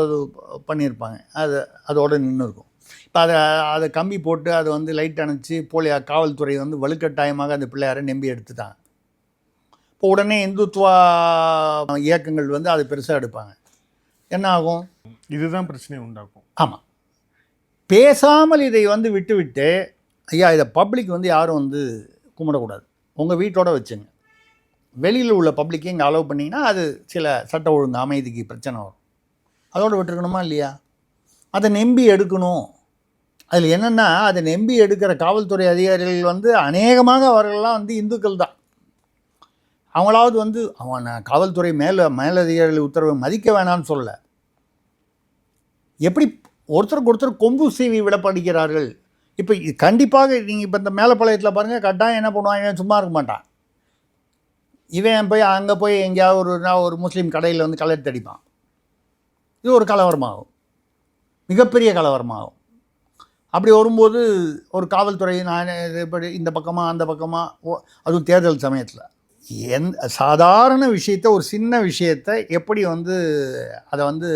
பண்ணியிருப்பாங்க, அதோடு நின்று இருக்கும். இப்போ அதை கம்பி போட்டு அதை வந்து லைட் அணைச்சி காவல்துறை வந்து வலுக்கட்டாயமாக அந்த பிள்ளையாரை நம்பி எடுத்துட்டாங்க. இப்போ உடனே இந்துத்துவ இயக்கங்கள் வந்து அதை பெருசாக எடுப்பாங்க. என்ன ஆகும்? இதுதான் பிரச்சனையை உண்டாக்கும். ஆமாம். பேசாமல் இதை வந்து விட்டு ஐயா இதை பப்ளிக் வந்து யாரும் வந்து கும்பிடக்கூடாது, உங்கள் வீட்டோடு வச்சுங்க. வெளியில் உள்ள பப்ளிக்கை இங்கே அலோவ் பண்ணிங்கன்னா அது சில சட்ட ஒழுங்கு அமைதிக்கு பிரச்சனை வரும். அதோடு விட்டுருக்கணுமா இல்லையா? அதை நம்பி எடுக்கணும். அதில் என்னென்னா அதை நம்பி எடுக்கிற காவல்துறை அதிகாரிகள் வந்து அநேகமாக அவர்கள்லாம் வந்து இந்துக்கள் தான். அவங்களாவது வந்து காவல்துறை மேலதிகாரிகள் உத்தரவை மதிக்க வேணாம்னு சொல்ல, எப்படி ஒருத்தருக்கு ஒருத்தர் கொம்பு சீவி விடப்படுகிறார்கள். இப்போ கண்டிப்பாக நீங்கள் இப்போ இந்த மேலப்பாளையத்தில் பாருங்கள், கட்டாயம் என்ன பண்ணுவாங்க, சும்மா இருக்க மாட்டான். இவன் போய் அங்கே போய் எங்கேயாவது ஒரு முஸ்லீம் கடையில் வந்து கலெக்ட் அடிப்பான். இது ஒரு கலவரமாகும், மிகப்பெரிய கலவரமாகும். அப்படி வரும்போது ஒரு காவல்துறை நான் இப்படி இந்த பக்கமாக அந்த பக்கமாக, அதுவும் தேர்தல் சமயத்தில் சாதாரண விஷயத்தை, ஒரு சின்ன விஷயத்தை எப்படி வந்து அதை வந்து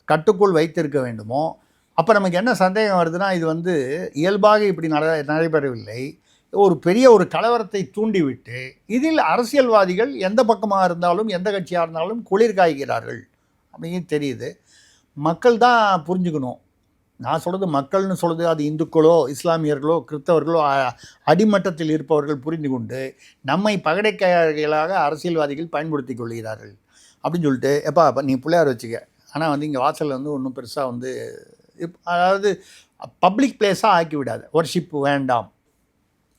கட்டுக்குள் வைத்திருக்க வேண்டுமோ, அப்போ நமக்கு என்ன சந்தேகம் வருதுன்னா, இது வந்து இயல்பாக இப்படி நடைபெறவில்லை, ஒரு பெரிய ஒரு கலவரத்தை தூண்டிவிட்டு இதில் அரசியல்வாதிகள் எந்த பக்கமாக இருந்தாலும் எந்த கட்சியாக இருந்தாலும் குளிர் காய்கிறார்கள் அப்படின்னு தெரியுது. மக்கள் தான் புரிஞ்சுக்கணும். நான் சொல்கிறது மக்கள்னு சொல்கிறது அது இந்துக்களோ இஸ்லாமியர்களோ கிறிஸ்தவர்களோ அடிமட்டத்தில் இருப்பவர்கள் புரிந்து கொண்டு நம்மை பகடைக்காய்களாக அரசியல்வாதிகள் பயன்படுத்தி கொள்கிறார்கள் அப்படின்னு சொல்லிட்டு, எப்பா நீ பிள்ளையார் வச்சுக்க, ஆனால் வந்து இங்கே வாசலில் வந்து ஒன்றும் பெருசாக வந்து அதாவது பப்ளிக் பிளேஸாக ஆக்கி விடாது, ஒர்ஷிப் வேண்டாம்,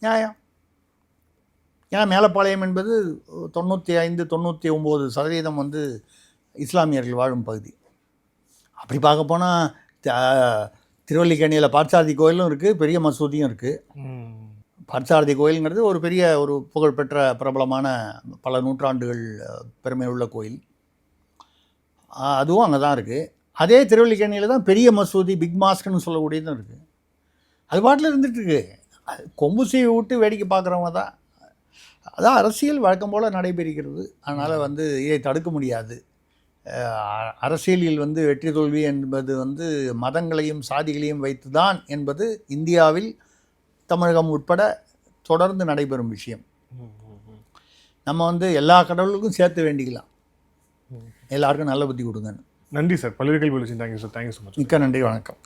நியாயம். ஏன்னா மேலப்பாளையம் என்பது 95-99% வந்து இஸ்லாமியர்கள் வாழும் பகுதி. அப்படி பார்க்க போனால் திருவல்லிக்கேணியில் பார்த்தசாரதி கோயிலும் இருக்குது, பெரிய மசூதியும் இருக்குது. பார்த்தசாரதி கோயிலுங்கிறது ஒரு பெரிய ஒரு புகழ்பெற்ற பிரபலமான பல நூற்றாண்டுகள் பெருமை உள்ள கோயில், அதுவும் அங்கே தான் இருக்குது. அதே திருவல்லிக்கேணியில் தான் பெரிய மசூதி, பிக் மாஸ்க்னு சொல்லக்கூடியதும் இருக்குது. அது பாட்டில் இருந்துகிட்ருக்கு. கொம்பு சீவி விட்டு வேடிக்கை பார்க்குறவங்க தான். அதான் அரசியல் வழக்கம் போல் நடைபெறுகிறது. அதனால் வந்து இதை தடுக்க முடியாது. அரசியலில் வந்து வெற்றி தோல்வி என்பது வந்து மதங்களையும் சாதிகளையும் வைத்து தான் என்பது இந்தியாவில் தமிழகம் உட்பட தொடர்ந்து நடைபெறும் விஷயம். நம்ம வந்து எல்லா கடவுளுக்கும் சேர்த்து வேண்டிக்கலாம், எல்லாருக்கும் நல்ல புத்தி கொடுங்கன்னு. நன்றி சார், பல்வேறு கேள்வி. Thank you sir, thank you so much. மிக்க நன்றி, வணக்கம்.